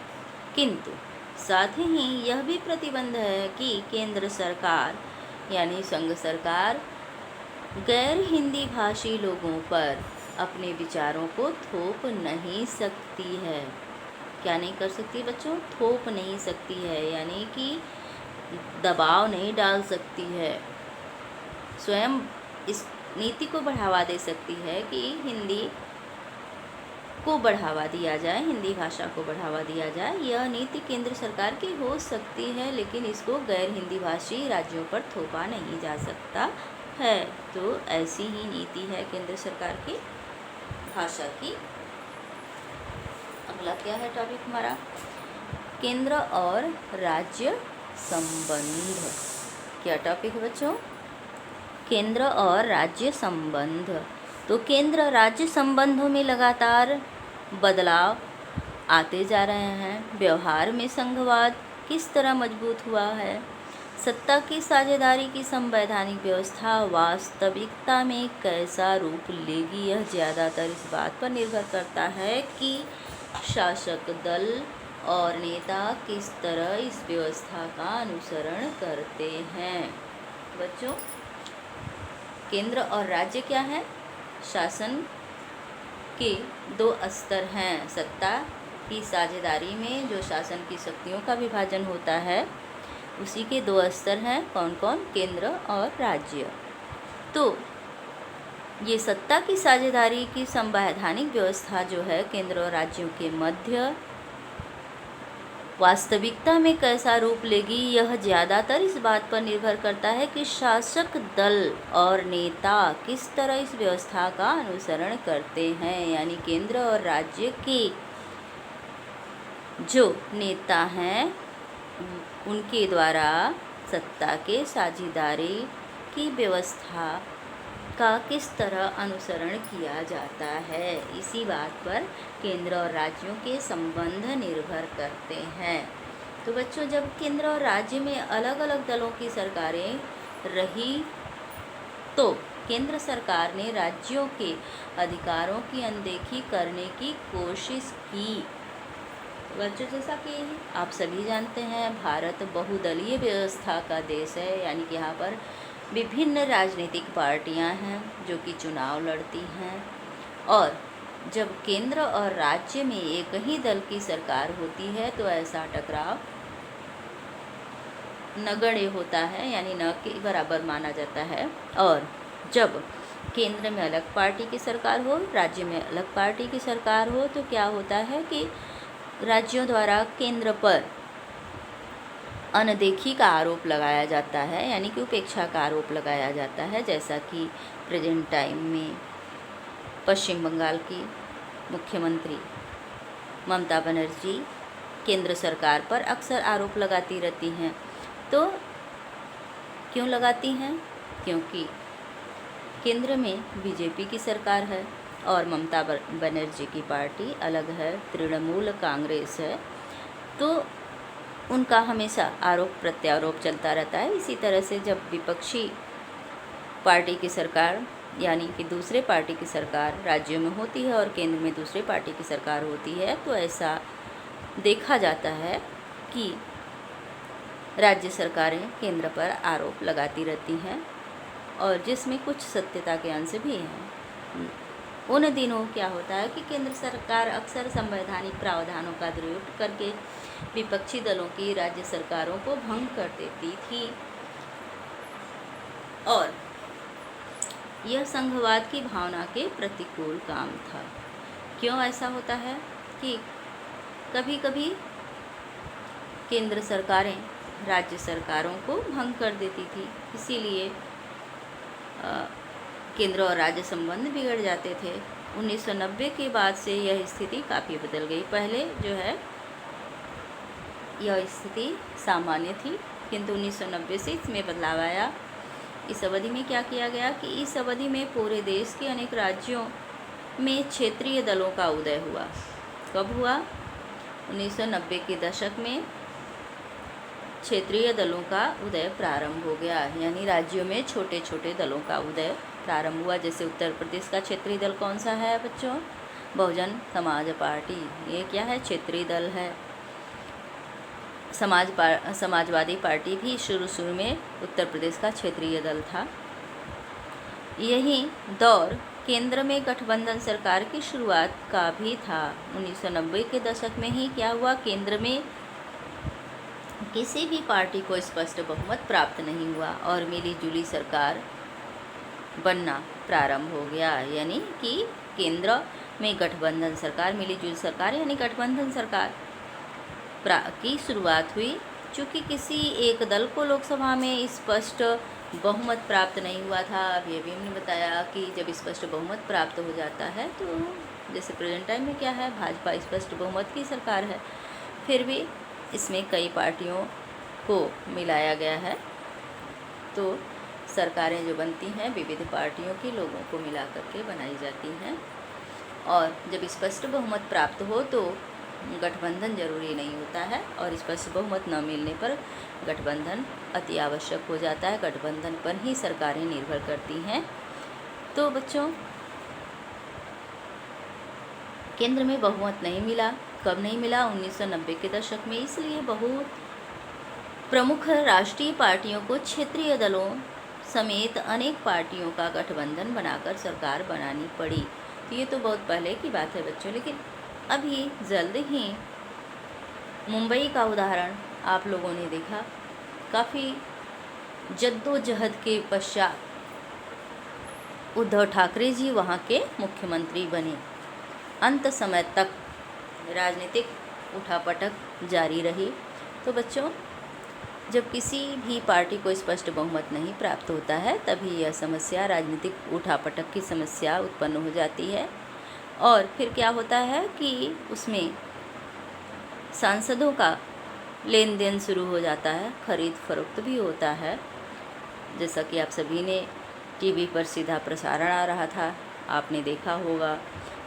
A: किंतु साथ ही यह भी प्रतिबंध है कि केंद्र सरकार यानी संघ सरकार गैर हिंदी भाषी लोगों पर अपने विचारों को थोप नहीं सकती है। क्या नहीं कर सकती बच्चों? थोप नहीं सकती है, यानी कि दबाव नहीं डाल सकती है। स्वयं इस नीति को बढ़ावा दे सकती है कि हिंदी को बढ़ावा दिया जाए, हिंदी भाषा को बढ़ावा दिया जाए। यह नीति केंद्र सरकार की हो सकती है, लेकिन इसको गैर हिंदी भाषी राज्यों पर थोपा नहीं जा सकता है। तो ऐसी ही नीति है केंद्र सरकार की भाषा की अगला क्या है टॉपिक हमारा, केंद्र और राज्य संबंध। क्या टॉपिक है बच्चों, केंद्र और राज्य संबंध। तो केंद्र राज्य संबंधों में लगातार बदलाव आते जा रहे हैं। व्यवहार में संघवाद किस तरह मजबूत हुआ है। सत्ता की साझेदारी की संवैधानिक व्यवस्था वास्तविकता में कैसा रूप लेगी, यह ज़्यादातर इस बात पर निर्भर करता है कि शासक दल और नेता किस तरह इस व्यवस्था का अनुसरण करते हैं। बच्चों, केंद्र और राज्य क्या है, शासन के दो स्तर हैं। सत्ता की साझेदारी में जो शासन की शक्तियों का विभाजन होता है, उसी के दो स्तर हैं। कौन कौन, केंद्र और राज्य। तो ये सत्ता की साझेदारी की संवैधानिक व्यवस्था जो है केंद्र और राज्यों के मध्य, वास्तविकता में कैसा रूप लेगी, यह ज़्यादातर इस बात पर निर्भर करता है कि शासक दल और नेता किस तरह इस व्यवस्था का अनुसरण करते हैं। यानी केंद्र और राज्य के जो नेता हैं उनके द्वारा सत्ता के साझेदारी की व्यवस्था का किस तरह अनुसरण किया जाता है, इसी बात पर केंद्र और राज्यों के संबंध निर्भर करते हैं। तो बच्चों, जब केंद्र और राज्य में अलग अलग दलों की सरकारें रही तो केंद्र सरकार ने राज्यों के अधिकारों की अनदेखी करने की कोशिश की। बच्चों, जैसा कि आप सभी जानते हैं, भारत बहुदलीय व्यवस्था का देश है। यानी कि यहाँ पर विभिन्न राजनीतिक पार्टियां हैं जो कि चुनाव लड़ती हैं, और जब केंद्र और राज्य में एक ही दल की सरकार होती है तो ऐसा टकराव नगण्य होता है, यानी न के बराबर माना जाता है। और जब केंद्र में अलग पार्टी की सरकार हो, राज्य में अलग पार्टी की सरकार हो, तो क्या होता है कि राज्यों द्वारा केंद्र पर अनदेखी का आरोप लगाया जाता है, यानी कि उपेक्षा का आरोप लगाया जाता है। जैसा कि प्रेजेंट टाइम में पश्चिम बंगाल की मुख्यमंत्री ममता बनर्जी केंद्र सरकार पर अक्सर आरोप लगाती रहती हैं। तो क्यों लगाती हैं? क्योंकि केंद्र में बीजेपी की सरकार है और ममता बनर्जी की पार्टी अलग है, तृणमूल कांग्रेस है। तो उनका हमेशा आरोप प्रत्यारोप चलता रहता है। इसी तरह से जब विपक्षी पार्टी की सरकार, यानी कि दूसरे पार्टी की सरकार राज्यों में होती है और केंद्र में दूसरे पार्टी की सरकार होती है, तो ऐसा देखा जाता है कि राज्य सरकारें केंद्र पर आरोप लगाती रहती हैं, और जिसमें कुछ सत्यता के अंश भी हैं। उन दिनों क्या होता है कि केंद्र सरकार अक्सर संवैधानिक प्रावधानों का दुरुपयोग करके विपक्षी दलों की राज्य सरकारों को भंग कर देती थी, और यह संघवाद की भावना के प्रतिकूल काम था। क्यों ऐसा होता है कि कभी कभी केंद्र सरकारें राज्य सरकारों को भंग कर देती थी, इसीलिए केंद्र और राज्य संबंध बिगड़ जाते थे। 1990 के बाद से यह स्थिति काफ़ी बदल गई। पहले जो है यह स्थिति सामान्य थी, किंतु 1990 से इसमें बदलाव आया। इस अवधि में क्या किया गया कि इस अवधि में पूरे देश के अनेक राज्यों में क्षेत्रीय दलों का उदय हुआ। कब हुआ? 1990 के दशक में क्षेत्रीय दलों का उदय प्रारंभ हो गया, यानी राज्यों में छोटे छोटे दलों का उदय प्रारंभ हुआ। जैसे उत्तर प्रदेश का क्षेत्रीय दल कौन सा है बच्चों? बहुजन समाज पार्टी। ये क्या है? क्षेत्रीय दल है। समाजवादी पार्टी भी शुरू में उत्तर प्रदेश का क्षेत्रीय दल था। यही दौर केंद्र में गठबंधन सरकार की शुरुआत का भी था। 1990 के दशक में ही क्या हुआ? केंद्र में किसी भी पार्टी को स्पष्ट बहुमत प्राप्त नहीं हुआ और मिलीजुली सरकार बनना प्रारंभ हो गया। यानी कि केंद्र में गठबंधन सरकार, मिलीजुली सरकार यानी गठबंधन सरकार की शुरुआत हुई। चूँकि किसी एक दल को लोकसभा में स्पष्ट बहुमत प्राप्त नहीं हुआ था। अब ये भी हमने बताया कि जब स्पष्ट बहुमत प्राप्त हो जाता है तो जैसे प्रेजेंट टाइम में क्या है, भाजपा स्पष्ट बहुमत की सरकार है, फिर भी इसमें कई पार्टियों को मिलाया गया है। तो सरकारें जो बनती हैं विविध पार्टियों की लोगों को मिला करके बनाई जाती हैं, और जब स्पष्ट बहुमत प्राप्त हो तो गठबंधन जरूरी नहीं होता है, और स्पष्ट बहुमत न मिलने पर गठबंधन अति आवश्यक हो जाता है। गठबंधन पर ही सरकारें निर्भर करती हैं। तो बच्चों, केंद्र में बहुमत नहीं मिला। कब नहीं मिला? 1990 के दशक में। इसलिए बहुत प्रमुख राष्ट्रीय पार्टियों को क्षेत्रीय दलों समेत अनेक पार्टियों का गठबंधन बनाकर सरकार बनानी पड़ी। तो ये तो बहुत पहले की बात है बच्चों, लेकिन अभी जल्द ही मुंबई का उदाहरण आप लोगों ने देखा। काफ़ी जद्दोजहद के पश्चात उद्धव ठाकरे जी वहाँ के मुख्यमंत्री बने। अंत समय तक राजनीतिक उठापटक जारी रही। तो बच्चों, जब किसी भी पार्टी को स्पष्ट बहुमत नहीं प्राप्त होता है, तभी यह समस्या, राजनीतिक उठापटक की समस्या उत्पन्न हो जाती है। और फिर क्या होता है कि उसमें सांसदों का लेन देन शुरू हो जाता है, खरीद फरोख्त भी होता है। जैसा कि आप सभी ने टीवी पर सीधा प्रसारण आ रहा था, आपने देखा होगा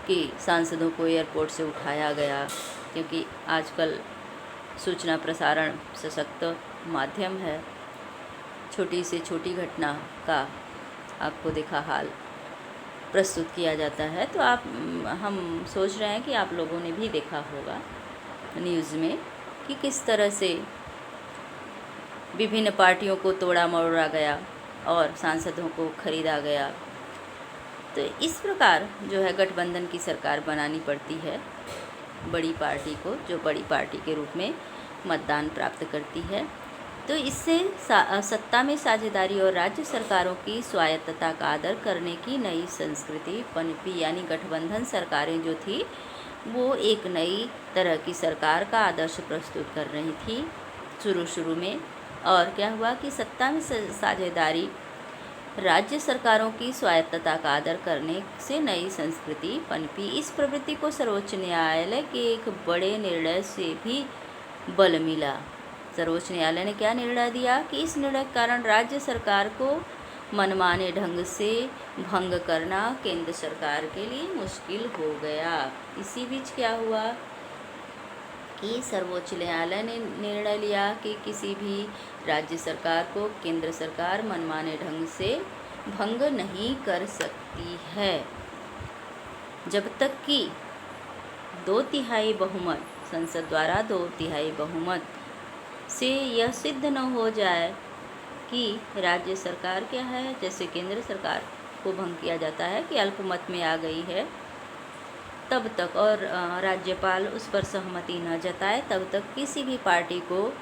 A: कि सांसदों को एयरपोर्ट से उठाया गया, क्योंकि आजकल सूचना प्रसारण सशक्त माध्यम है। छोटी से छोटी घटना का आपको देखा हाल प्रस्तुत किया जाता है। तो हम सोच रहे हैं कि आप लोगों ने भी देखा होगा न्यूज़ में कि किस तरह से विभिन्न पार्टियों को तोड़ा मरोड़ा गया और सांसदों को खरीदा गया। तो इस प्रकार जो है गठबंधन की सरकार बनानी पड़ती है बड़ी पार्टी को, जो बड़ी पार्टी के रूप में मतदान प्राप्त करती है। तो इससे सत्ता में साझेदारी और राज्य सरकारों की स्वायत्तता का आदर करने की नई संस्कृति पनपी। यानी गठबंधन सरकारें जो थी वो एक नई तरह की सरकार का आदर्श प्रस्तुत कर रही थी शुरू में। और क्या हुआ कि सत्ता में साझेदारी, राज्य सरकारों की स्वायत्तता का आदर करने से नई संस्कृति पनपी। इस प्रवृत्ति को सर्वोच्च न्यायालय के एक बड़े निर्णय से भी बल मिला। सर्वोच्च न्यायालय ने क्या निर्णय दिया कि इस निर्णय के कारण राज्य सरकार को मनमाने ढंग से भंग करना केंद्र सरकार के लिए मुश्किल हो गया। इसी बीच क्या हुआ कि सर्वोच्च न्यायालय ने निर्णय लिया कि किसी भी राज्य सरकार को केंद्र सरकार मनमाने ढंग से भंग नहीं कर सकती है, जब तक कि 2/3 बहुमत, संसद द्वारा 2/3 बहुमत से यह सिद्ध न हो जाए कि राज्य सरकार क्या है, जैसे केंद्र सरकार को भंग किया जाता है कि अल्पमत में आ गई है, तब तक, और राज्यपाल उस पर सहमति न जताए, तब तक किसी भी पार्टी को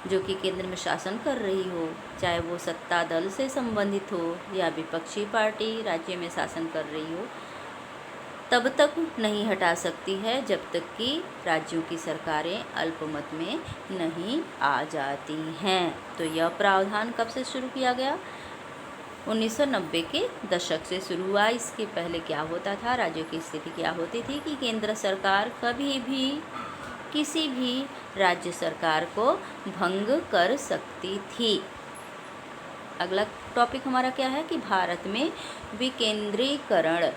A: जो कि केंद्र में शासन कर रही हो, चाहे वो सत्ता दल से संबंधित हो या विपक्षी पार्टी राज्य में शासन कर रही हो, तब तक नहीं हटा सकती है जब तक कि राज्यों की सरकारें अल्पमत में नहीं आ जाती हैं। तो यह प्रावधान कब से शुरू किया गया? 1990 के दशक से शुरू हुआ। इसके पहले क्या होता था, राज्यों की स्थिति क्या होती थी कि केंद्र सरकार कभी भी किसी भी राज्य सरकार को भंग कर सकती थी। अगला टॉपिक हमारा क्या है कि भारत में विकेंद्रीकरण।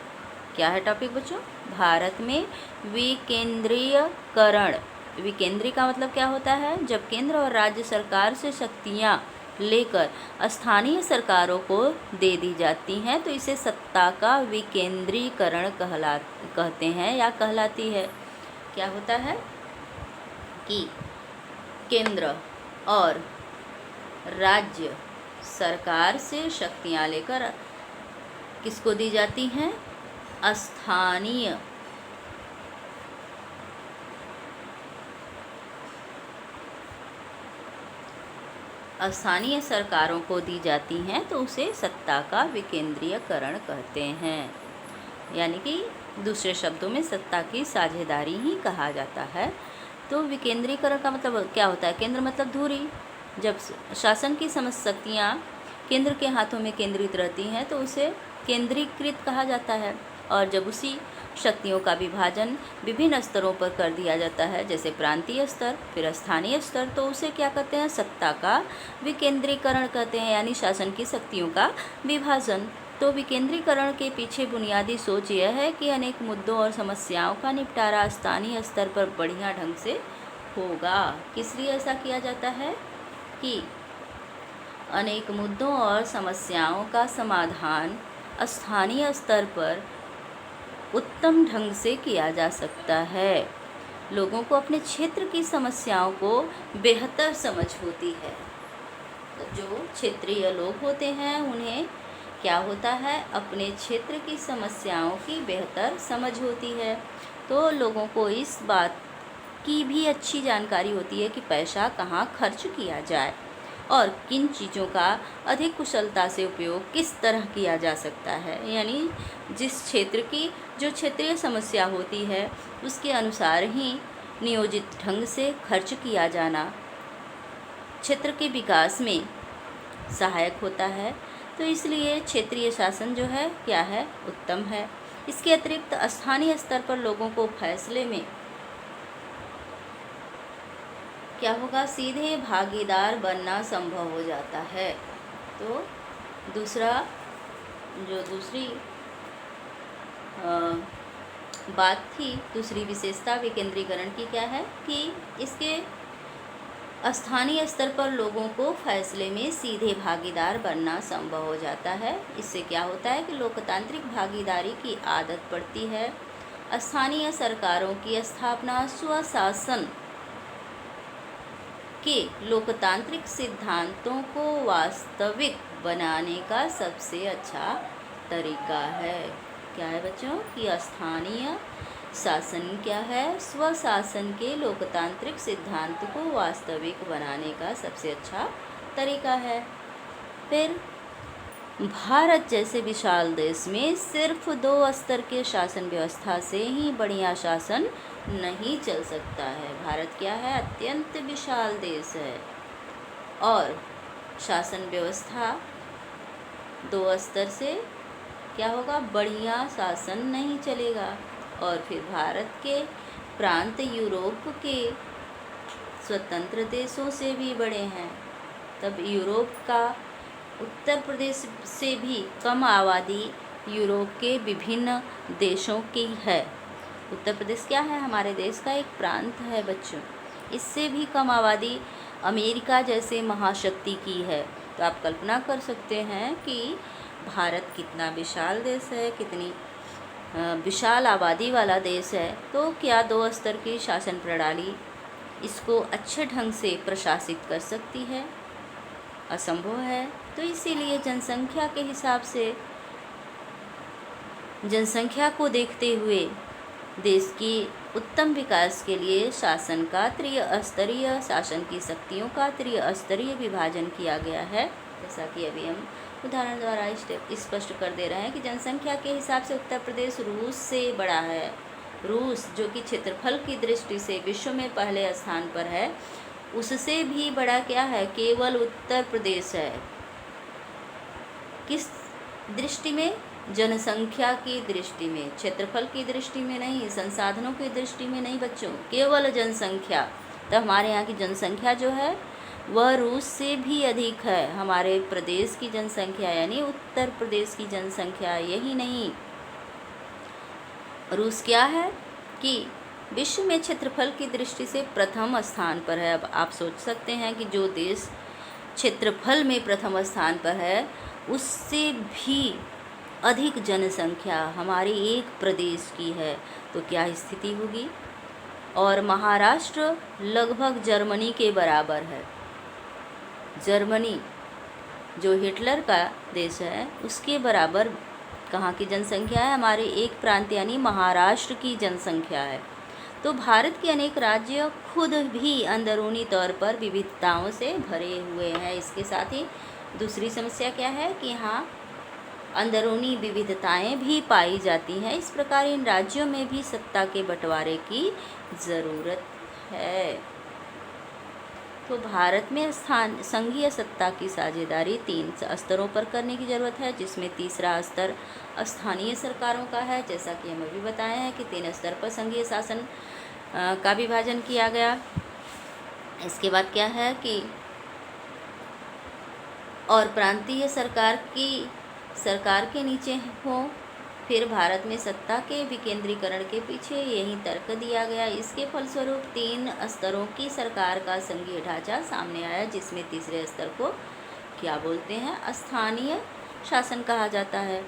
A: क्या है टॉपिक बच्चों? भारत में विकेंद्रीयकरण। विकेंद्री का मतलब क्या होता है? जब केंद्र और राज्य सरकार से शक्तियां लेकर स्थानीय सरकारों को दे दी जाती हैं, तो इसे सत्ता का विकेंद्रीकरण कहते हैं या कहलाती है। क्या होता है कि केंद्र और राज्य सरकार से शक्तियां लेकर किसको दी जाती हैं? स्थानीय सरकारों को दी जाती हैं, तो उसे सत्ता का विकेंद्रीयकरण कहते हैं। यानी कि दूसरे शब्दों में सत्ता की साझेदारी ही कहा जाता है। तो विकेंद्रीकरण का मतलब क्या होता है? केंद्र मतलब धुरी। जब शासन की समस्त शक्तियाँ केंद्र के हाथों में केंद्रित रहती हैं, तो उसे केंद्रीकृत कहा जाता है। और जब उसी शक्तियों का विभाजन विभिन्न स्तरों पर कर दिया जाता है, जैसे प्रांतीय स्तर, फिर स्थानीय स्तर, तो उसे क्या कहते हैं, सत्ता का विकेंद्रीकरण कहते हैं, यानी शासन की शक्तियों का विभाजन। तो विकेंद्रीकरण के पीछे बुनियादी सोच यह है कि अनेक मुद्दों और समस्याओं का निपटारा स्थानीय स्तर पर बढ़िया ढंग से होगा। किस लिए ऐसा किया जाता है कि अनेक मुद्दों और समस्याओं का समाधान स्थानीय स्तर पर उत्तम ढंग से किया जा सकता है। लोगों को अपने क्षेत्र की समस्याओं को बेहतर समझ होती है। तो जो क्षेत्रीय लोग होते हैं उन्हें क्या होता है, अपने क्षेत्र की समस्याओं की बेहतर समझ होती है। तो लोगों को इस बात की भी अच्छी जानकारी होती है कि पैसा कहाँ खर्च किया जाए और किन चीज़ों का अधिक कुशलता से उपयोग किस तरह किया जा सकता है। यानी जिस क्षेत्र की जो क्षेत्रीय समस्या होती है उसके अनुसार ही नियोजित ढंग से खर्च किया जाना क्षेत्र के विकास में सहायक होता है। तो इसलिए क्षेत्रीय शासन जो है क्या है, उत्तम है। इसके अतिरिक्त स्थानीय स्तर पर लोगों को फैसले में क्या होगा, सीधे भागीदार बनना संभव हो जाता है। तो दूसरी बात थी, दूसरी विशेषता विकेंद्रीकरण की क्या है कि इसके स्थानीय स्तर पर लोगों को फैसले में सीधे भागीदार बनना संभव हो जाता है। इससे क्या होता है कि लोकतांत्रिक भागीदारी की आदत पड़ती है। स्थानीय सरकारों की स्थापना स्वशासन के लोकतांत्रिक सिद्धांतों को वास्तविक बनाने का सबसे अच्छा तरीका है। क्या है बच्चों कि स्थानीय शासन क्या है, स्वशासन के लोकतांत्रिक सिद्धांत को वास्तविक बनाने का सबसे अच्छा तरीका है। फिर भारत जैसे विशाल देश में सिर्फ 2 स्तर के शासन व्यवस्था से ही बढ़िया शासन नहीं चल सकता है। भारत क्या है, अत्यंत विशाल देश है और शासन व्यवस्था 2 स्तर से क्या होगा, बढ़िया शासन नहीं चलेगा। और फिर भारत के प्रांत यूरोप के स्वतंत्र देशों से भी बड़े हैं। तब यूरोप का उत्तर प्रदेश से भी कम आबादी यूरोप के विभिन्न देशों की है। उत्तर प्रदेश क्या है, हमारे देश का एक प्रांत है बच्चों। इससे भी कम आबादी अमेरिका जैसे महाशक्ति की है। तो आप कल्पना कर सकते हैं कि भारत कितना विशाल देश है, कितनी विशाल आबादी वाला देश है। तो क्या 2 स्तर की शासन प्रणाली इसको अच्छे ढंग से प्रशासित कर सकती है? असंभव है। तो इसीलिए जनसंख्या के हिसाब से, जनसंख्या को देखते हुए देश की उत्तम विकास के लिए शासन का त्रिस्तरीय, शासन की शक्तियों का त्रिस्तरीय विभाजन किया गया है। जैसा कि अभी हम उदाहरण द्वारा स्पष्ट कर दे रहे हैं कि जनसंख्या के हिसाब से उत्तर प्रदेश रूस से बड़ा है। रूस जो कि क्षेत्रफल की दृष्टि से विश्व में पहले स्थान पर है, उससे भी बड़ा क्या है, केवल उत्तर प्रदेश है। किस दृष्टि में, जनसंख्या की दृष्टि में, क्षेत्रफल की दृष्टि में नहीं, संसाधनों की दृष्टि में नहीं बच्चों, केवल जनसंख्या। तो हमारे यहाँ की जनसंख्या जो है वह रूस से भी अधिक है। हमारे प्रदेश की जनसंख्या यानी उत्तर प्रदेश की जनसंख्या, यही नहीं, रूस क्या है कि विश्व में क्षेत्रफल की दृष्टि से प्रथम स्थान पर है। अब आप सोच सकते हैं कि जो देश क्षेत्रफल में प्रथम स्थान पर है उससे भी अधिक जनसंख्या हमारे एक प्रदेश की है, तो क्या स्थिति होगी। और महाराष्ट्र लगभग जर्मनी के बराबर है। जर्मनी जो हिटलर का देश है उसके बराबर कहाँ की जनसंख्या है, हमारे एक प्रांत यानी महाराष्ट्र की जनसंख्या है। तो भारत के अनेक राज्य खुद भी अंदरूनी तौर पर विविधताओं से भरे हुए हैं। इसके साथ ही दूसरी समस्या क्या है कि यहाँ अंदरूनी विविधताएं भी पाई जाती हैं। इस प्रकार इन राज्यों में भी सत्ता के बंटवारे की ज़रूरत है। तो भारत में संघीय सत्ता की साझेदारी 3 स्तरों पर करने की ज़रूरत है, जिसमें तीसरा स्तर स्थानीय सरकारों का है, जैसा कि हम अभी बताए हैं कि 3 स्तर पर संघीय शासन का विभाजन किया गया। इसके बाद क्या है कि और प्रांतीय सरकार के नीचे हो। फिर भारत में सत्ता के विकेंद्रीकरण के पीछे यही तर्क दिया गया। इसके फलस्वरूप 3 स्तरों की सरकार का संघीय ढांचा सामने आया, जिसमें तीसरे स्तर को क्या बोलते हैं, स्थानीय शासन कहा जाता है।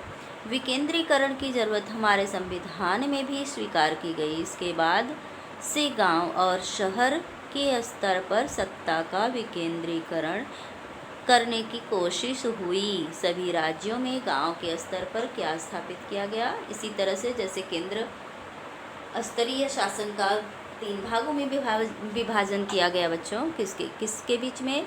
A: विकेंद्रीकरण की जरूरत हमारे संविधान में भी स्वीकार की गई। इसके बाद से गांव और शहर के स्तर पर सत्ता का विकेंद्रीकरण करने की कोशिश हुई। सभी राज्यों में गांव के स्तर पर क्या स्थापित किया गया, इसी तरह से जैसे केंद्र स्तरीय शासन का 3 भागों में विभाजन किया गया बच्चों, किसके बीच में,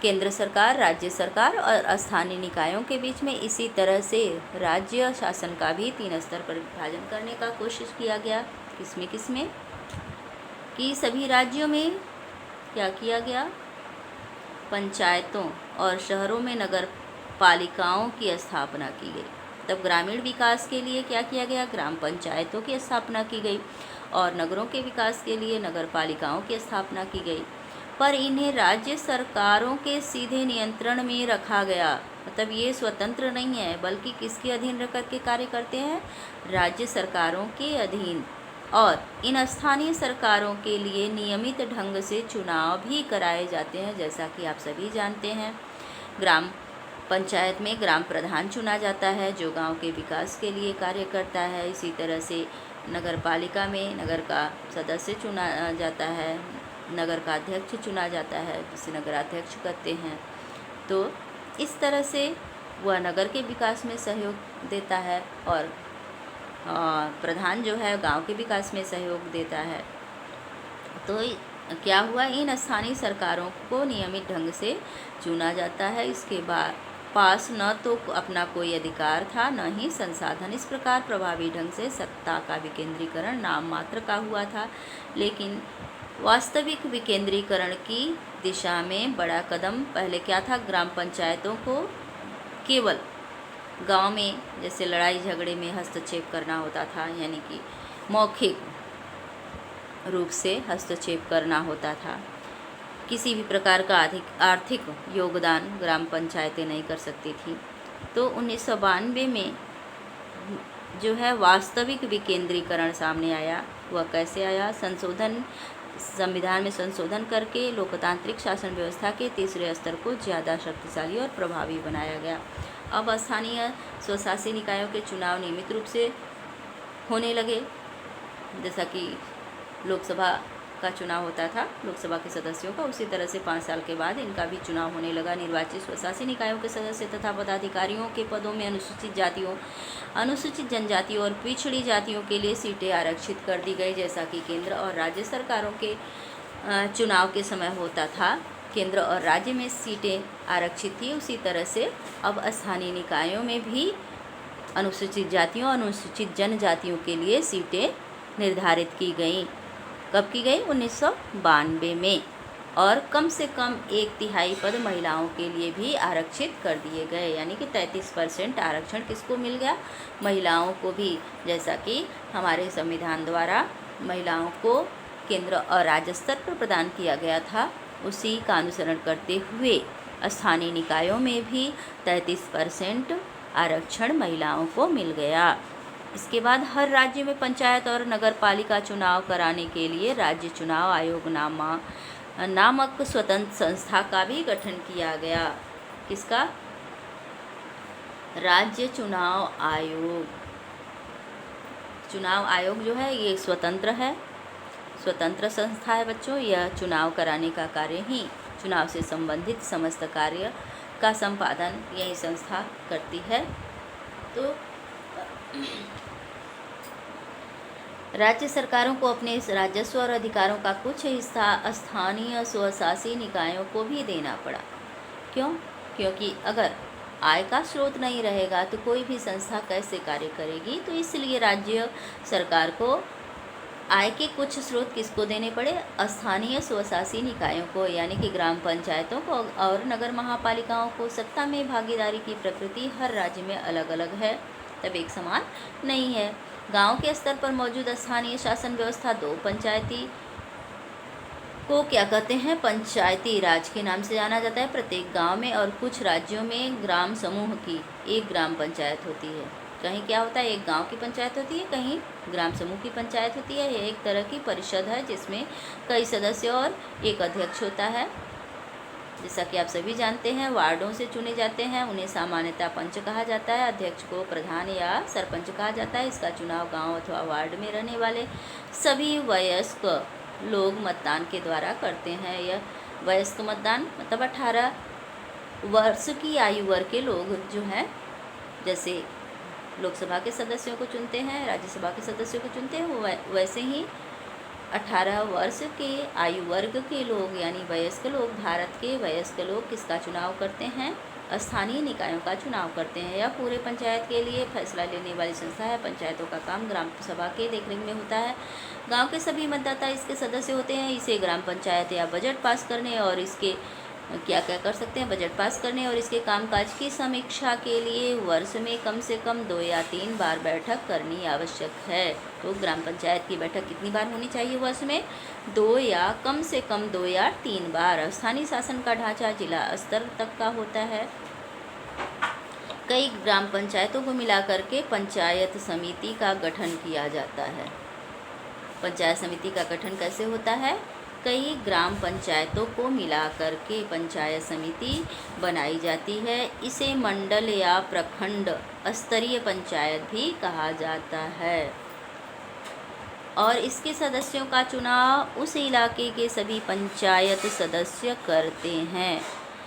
A: केंद्र सरकार, राज्य सरकार और स्थानीय निकायों के बीच में। इसी तरह से राज्य शासन का भी 3 स्तर पर विभाजन करने का कोशिश किया गया। किसमें कि सभी राज्यों में क्या किया गया, पंचायतों और शहरों में नगर पालिकाओं की स्थापना की गई। तब ग्रामीण विकास के लिए क्या किया गया, ग्राम पंचायतों की स्थापना की गई और नगरों के विकास के लिए नगर पालिकाओं की स्थापना की गई। पर इन्हें राज्य सरकारों के सीधे नियंत्रण में रखा गया। मतलब ये स्वतंत्र नहीं है, बल्कि किसके अधीन रख कर के कार्य करते हैं, राज्य सरकारों के अधीन। और इन स्थानीय सरकारों के लिए नियमित ढंग से चुनाव भी कराए जाते हैं, जैसा कि आप सभी जानते हैं। ग्राम पंचायत में ग्राम प्रधान चुना जाता है, जो गांव के विकास के लिए कार्य करता है। इसी तरह से नगर पालिका में नगर का सदस्य चुना जाता है, नगर का अध्यक्ष चुना जाता है, जिसे नगराध्यक्ष कहते हैं। तो इस तरह से वह नगर के विकास में सहयोग देता है और प्रधान जो है गांव के विकास में सहयोग देता है। तो क्या हुआ, इन स्थानीय सरकारों को नियमित ढंग से चुना जाता है। इसके बाद पास न तो अपना कोई अधिकार था, न ही संसाधन। इस प्रकार प्रभावी ढंग से सत्ता का विकेंद्रीकरण नाम मात्र का हुआ था, लेकिन वास्तविक विकेंद्रीकरण की दिशा में बड़ा कदम पहले क्या था, ग्राम पंचायतों को केवल गांव में जैसे लड़ाई झगड़े में हस्तक्षेप करना होता था, यानी कि मौखिक रूप से हस्तक्षेप करना होता था। किसी भी प्रकार का आर्थिक योगदान ग्राम पंचायतें नहीं कर सकती थी। तो 1992 में जो है वास्तविक विकेंद्रीकरण सामने आया। वह कैसे आया, संविधान में संशोधन करके लोकतांत्रिक शासन व्यवस्था के तीसरे स्तर को ज़्यादा शक्तिशाली और प्रभावी बनाया गया। अब स्थानीय स्वशासी निकायों के चुनाव नियमित रूप से होने लगे, जैसा कि लोकसभा का चुनाव होता था लोकसभा के सदस्यों का, उसी तरह से 5 साल के बाद इनका भी चुनाव होने लगा। निर्वाचित स्वशासी निकायों के सदस्य तथा पदाधिकारियों के पदों में अनुसूचित जातियों, अनुसूचित जनजातियों और पिछड़ी जातियों के लिए सीटें आरक्षित कर दी गई, जैसा कि केंद्र और राज्य सरकारों के चुनाव के समय होता था। केंद्र और राज्य में सीटें आरक्षित थी, उसी तरह से अब स्थानीय निकायों में भी अनुसूचित जातियों और अनुसूचित जनजातियों के लिए सीटें निर्धारित की गई। कब की गई, 1992 में। और कम से कम 1/3 पद महिलाओं के लिए भी आरक्षित कर दिए गए, यानी कि 33% आरक्षण किसको मिल गया, महिलाओं को भी। जैसा कि हमारे संविधान द्वारा महिलाओं को केंद्र और राज्य स्तर पर प्रदान किया गया था, उसी का अनुसरण करते हुए स्थानीय निकायों में भी 33% आरक्षण महिलाओं को मिल गया। इसके बाद हर राज्य में पंचायत और नगर पालिका चुनाव कराने के लिए राज्य चुनाव आयोग नामक स्वतंत्र संस्था का भी गठन किया गया। किसका, राज्य चुनाव आयोग। चुनाव आयोग जो है ये स्वतंत्र है, स्वतंत्र संस्था है बच्चों। यह चुनाव कराने का कार्य ही, चुनाव से संबंधित समस्त कार्य का संपादन यही संस्था करती है। तो राज्य सरकारों को अपने इस राजस्व और अधिकारों का कुछ हिस्सा स्थानीय स्वशासी निकायों को भी देना पड़ा। क्यों? क्योंकि अगर आय का स्रोत नहीं रहेगा तो कोई भी संस्था कैसे कार्य करेगी। तो इसलिए राज्य सरकार को आय के कुछ स्रोत किसको देने पड़े? स्थानीय स्वशासी निकायों को, यानी कि ग्राम पंचायतों को और नगर महापालिकाओं को। सत्ता में भागीदारी की प्रकृति हर राज्य में अलग अलग है, तब एक समान नहीं है। गांव के स्तर पर मौजूद स्थानीय शासन व्यवस्था दो पंचायती को क्या कहते हैं? पंचायती राज के नाम से जाना जाता है। प्रत्येक गांव में और कुछ राज्यों में ग्राम समूह की एक ग्राम पंचायत होती है। कहीं क्या होता है, एक गांव की पंचायत होती है, कहीं ग्राम समूह की पंचायत होती है। यह एक तरह की परिषद है जिसमें कई सदस्य और एक अध्यक्ष होता है। जैसा कि आप सभी जानते हैं, वार्डों से चुने जाते हैं, उन्हें सामान्यतः पंच कहा जाता है। अध्यक्ष को प्रधान या सरपंच कहा जाता है। इसका चुनाव गांव अथवा वार्ड में रहने वाले सभी वयस्क लोग मतदान के द्वारा करते हैं। यह वयस्क मतदान मतलब 18 वर्ष की आयु वर्ग के लोग जो हैं, जैसे लोकसभा के सदस्यों को चुनते हैं, राज्यसभा के सदस्यों को चुनते हैं, वो वैसे ही 18 वर्ष के आयु वर्ग के लोग यानी वयस्क लोग, भारत के वयस्क लोग किसका चुनाव करते हैं? स्थानीय निकायों का चुनाव करते हैं। यह पूरे पंचायत के लिए फैसला लेने वाली संस्था है। पंचायतों का काम ग्राम सभा के देखरेख में होता है। गांव के सभी मतदाता इसके सदस्य होते हैं। इसे ग्राम पंचायत या बजट पास करने और इसके क्या क्या कर सकते हैं, बजट पास करने और इसके कामकाज की समीक्षा के लिए वर्ष में कम से कम 2 या 3 बार बैठक करनी आवश्यक है। तो ग्राम पंचायत की बैठक कितनी बार होनी चाहिए वर्ष में? 2 या कम से कम 2 या 3 बार। स्थानीय शासन का ढांचा जिला स्तर तक का होता है। कई ग्राम पंचायतों को मिलाकर के पंचायत समिति का गठन किया जाता है। पंचायत समिति का गठन कैसे होता है? कई ग्राम पंचायतों को मिलाकर के पंचायत समिति बनाई जाती है। इसे मंडल या प्रखंड स्तरीय पंचायत भी कहा जाता है और इसके सदस्यों का चुनाव उस इलाके के सभी पंचायत सदस्य करते हैं।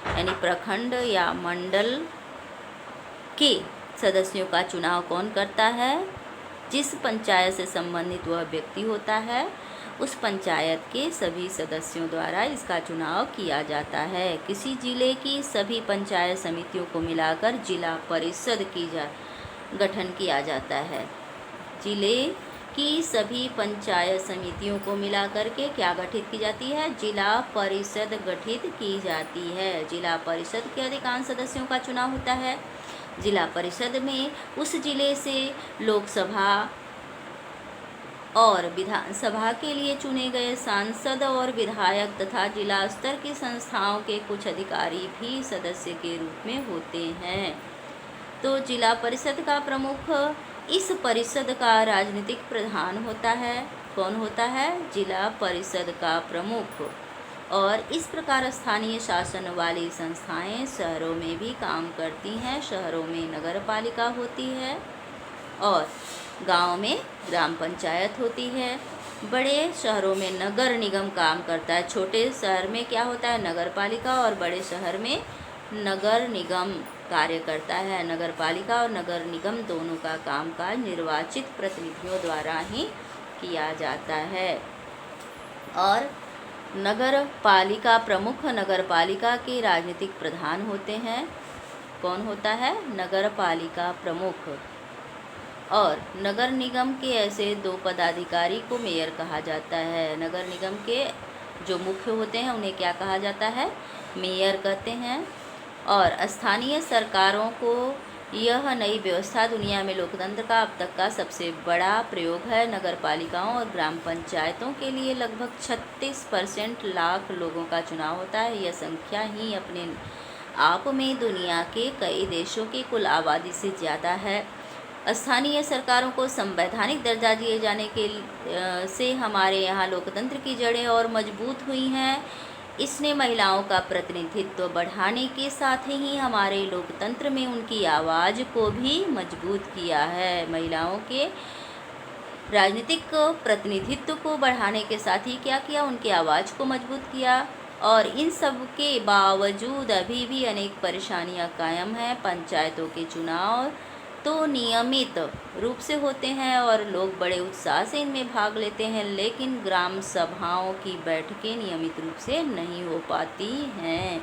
A: यानी प्रखंड या मंडल के सदस्यों का चुनाव कौन करता है? जिस पंचायत से संबंधित वह व्यक्ति होता है, उस पंचायत के सभी सदस्यों द्वारा इसका चुनाव किया जाता है। किसी जिले की सभी पंचायत समितियों को मिलाकर जिला परिषद की गठन किया जाता है। जिले की सभी पंचायत समितियों को मिलाकर के क्या गठित की जाती है? जिला परिषद गठित की जाती है। जिला परिषद के अधिकांश सदस्यों का चुनाव होता है। जिला परिषद में उस जिले से लोकसभा और विधानसभा के लिए चुने गए सांसद और विधायक तथा जिला स्तर की संस्थाओं के कुछ अधिकारी भी सदस्य के रूप में होते हैं। तो जिला परिषद का प्रमुख इस परिषद का राजनीतिक प्रधान होता है। कौन होता है? जिला परिषद का प्रमुख। और इस प्रकार स्थानीय शासन वाली संस्थाएं शहरों में भी काम करती हैं। शहरों में नगर पालिका होती है और गांव में ग्राम पंचायत होती है। बड़े शहरों में नगर निगम काम करता है। छोटे शहर में क्या होता है? नगर पालिका, और बड़े शहर में नगर निगम कार्य करता है। नगर पालिका और नगर निगम दोनों का कामकाज निर्वाचित प्रतिनिधियों द्वारा ही किया जाता है। और नगर पालिका प्रमुख नगर पालिका के राजनीतिक प्रधान होते हैं। कौन होता है? नगर पालिका प्रमुख। और नगर निगम के ऐसे 2 पदाधिकारी को मेयर कहा जाता है। नगर निगम के जो मुख्य होते हैं उन्हें क्या कहा जाता है? मेयर कहते हैं। और स्थानीय सरकारों को यह नई व्यवस्था दुनिया में लोकतंत्र का अब तक का सबसे बड़ा प्रयोग है। नगर पालिकाओं और ग्राम पंचायतों के लिए लगभग 36% लाख लोगों का चुनाव होता है। यह संख्या ही अपने आप में दुनिया के कई देशों की कुल आबादी से ज़्यादा है। स्थानीय सरकारों को संवैधानिक दर्जा दिए जाने के से हमारे यहाँ लोकतंत्र की जड़ें और मजबूत हुई हैं। इसने महिलाओं का प्रतिनिधित्व बढ़ाने के साथ ही हमारे लोकतंत्र में उनकी आवाज़ को भी मजबूत किया है। महिलाओं के राजनीतिक प्रतिनिधित्व को बढ़ाने के साथ ही क्या किया? उनकी आवाज़ को मजबूत किया। और इन सब के बावजूद अभी भी अनेक परेशानियां कायम हैं। पंचायतों के चुनाव तो नियमित रूप से होते हैं और लोग बड़े उत्साह से इनमें भाग लेते हैं, लेकिन ग्राम सभाओं की बैठकें नियमित रूप से नहीं हो पाती हैं।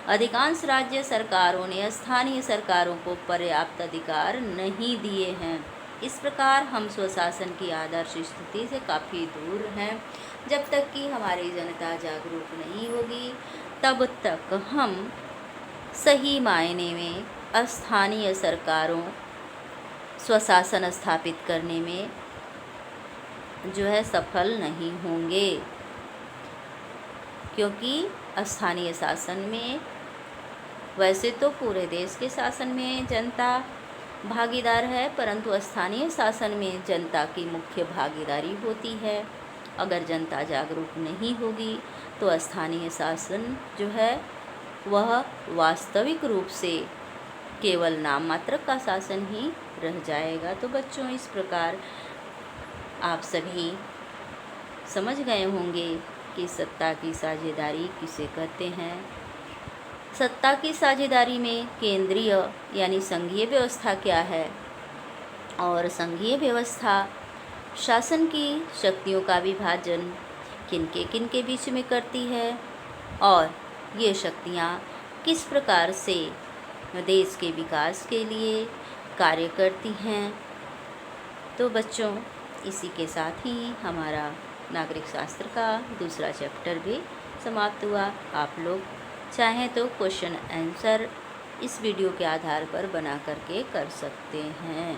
A: अधिकांश राज्य सरकारों ने स्थानीय सरकारों को पर्याप्त अधिकार नहीं दिए हैं। इस प्रकार हम स्वशासन की आदर्श स्थिति से काफ़ी दूर हैं। जब तक कि हमारी जनता जागरूक नहीं होगी तब तक हम सही मायने में स्थानीय सरकारों स्वशासन स्थापित करने में जो है सफल नहीं होंगे, क्योंकि स्थानीय शासन में वैसे तो पूरे देश के शासन में जनता भागीदार है, परंतु स्थानीय शासन में जनता की मुख्य भागीदारी होती है। अगर जनता जागरूक नहीं होगी तो स्थानीय शासन जो है वह वास्तविक रूप से केवल नाम मात्र का शासन ही रह जाएगा। तो बच्चों, इस प्रकार आप सभी समझ गए होंगे कि सत्ता की साझेदारी किसे कहते हैं। सत्ता की साझेदारी में केंद्रीय यानी संघीय व्यवस्था क्या है, और संघीय व्यवस्था शासन की शक्तियों का विभाजन किनके बीच में करती है, और ये शक्तियाँ किस प्रकार से देश के विकास के लिए कार्य करती हैं। तो बच्चों, इसी के साथ ही हमारा नागरिक शास्त्र का दूसरा चैप्टर भी समाप्त हुआ। आप लोग चाहें तो क्वेश्चन आंसर इस वीडियो के आधार पर बना करके कर सकते हैं।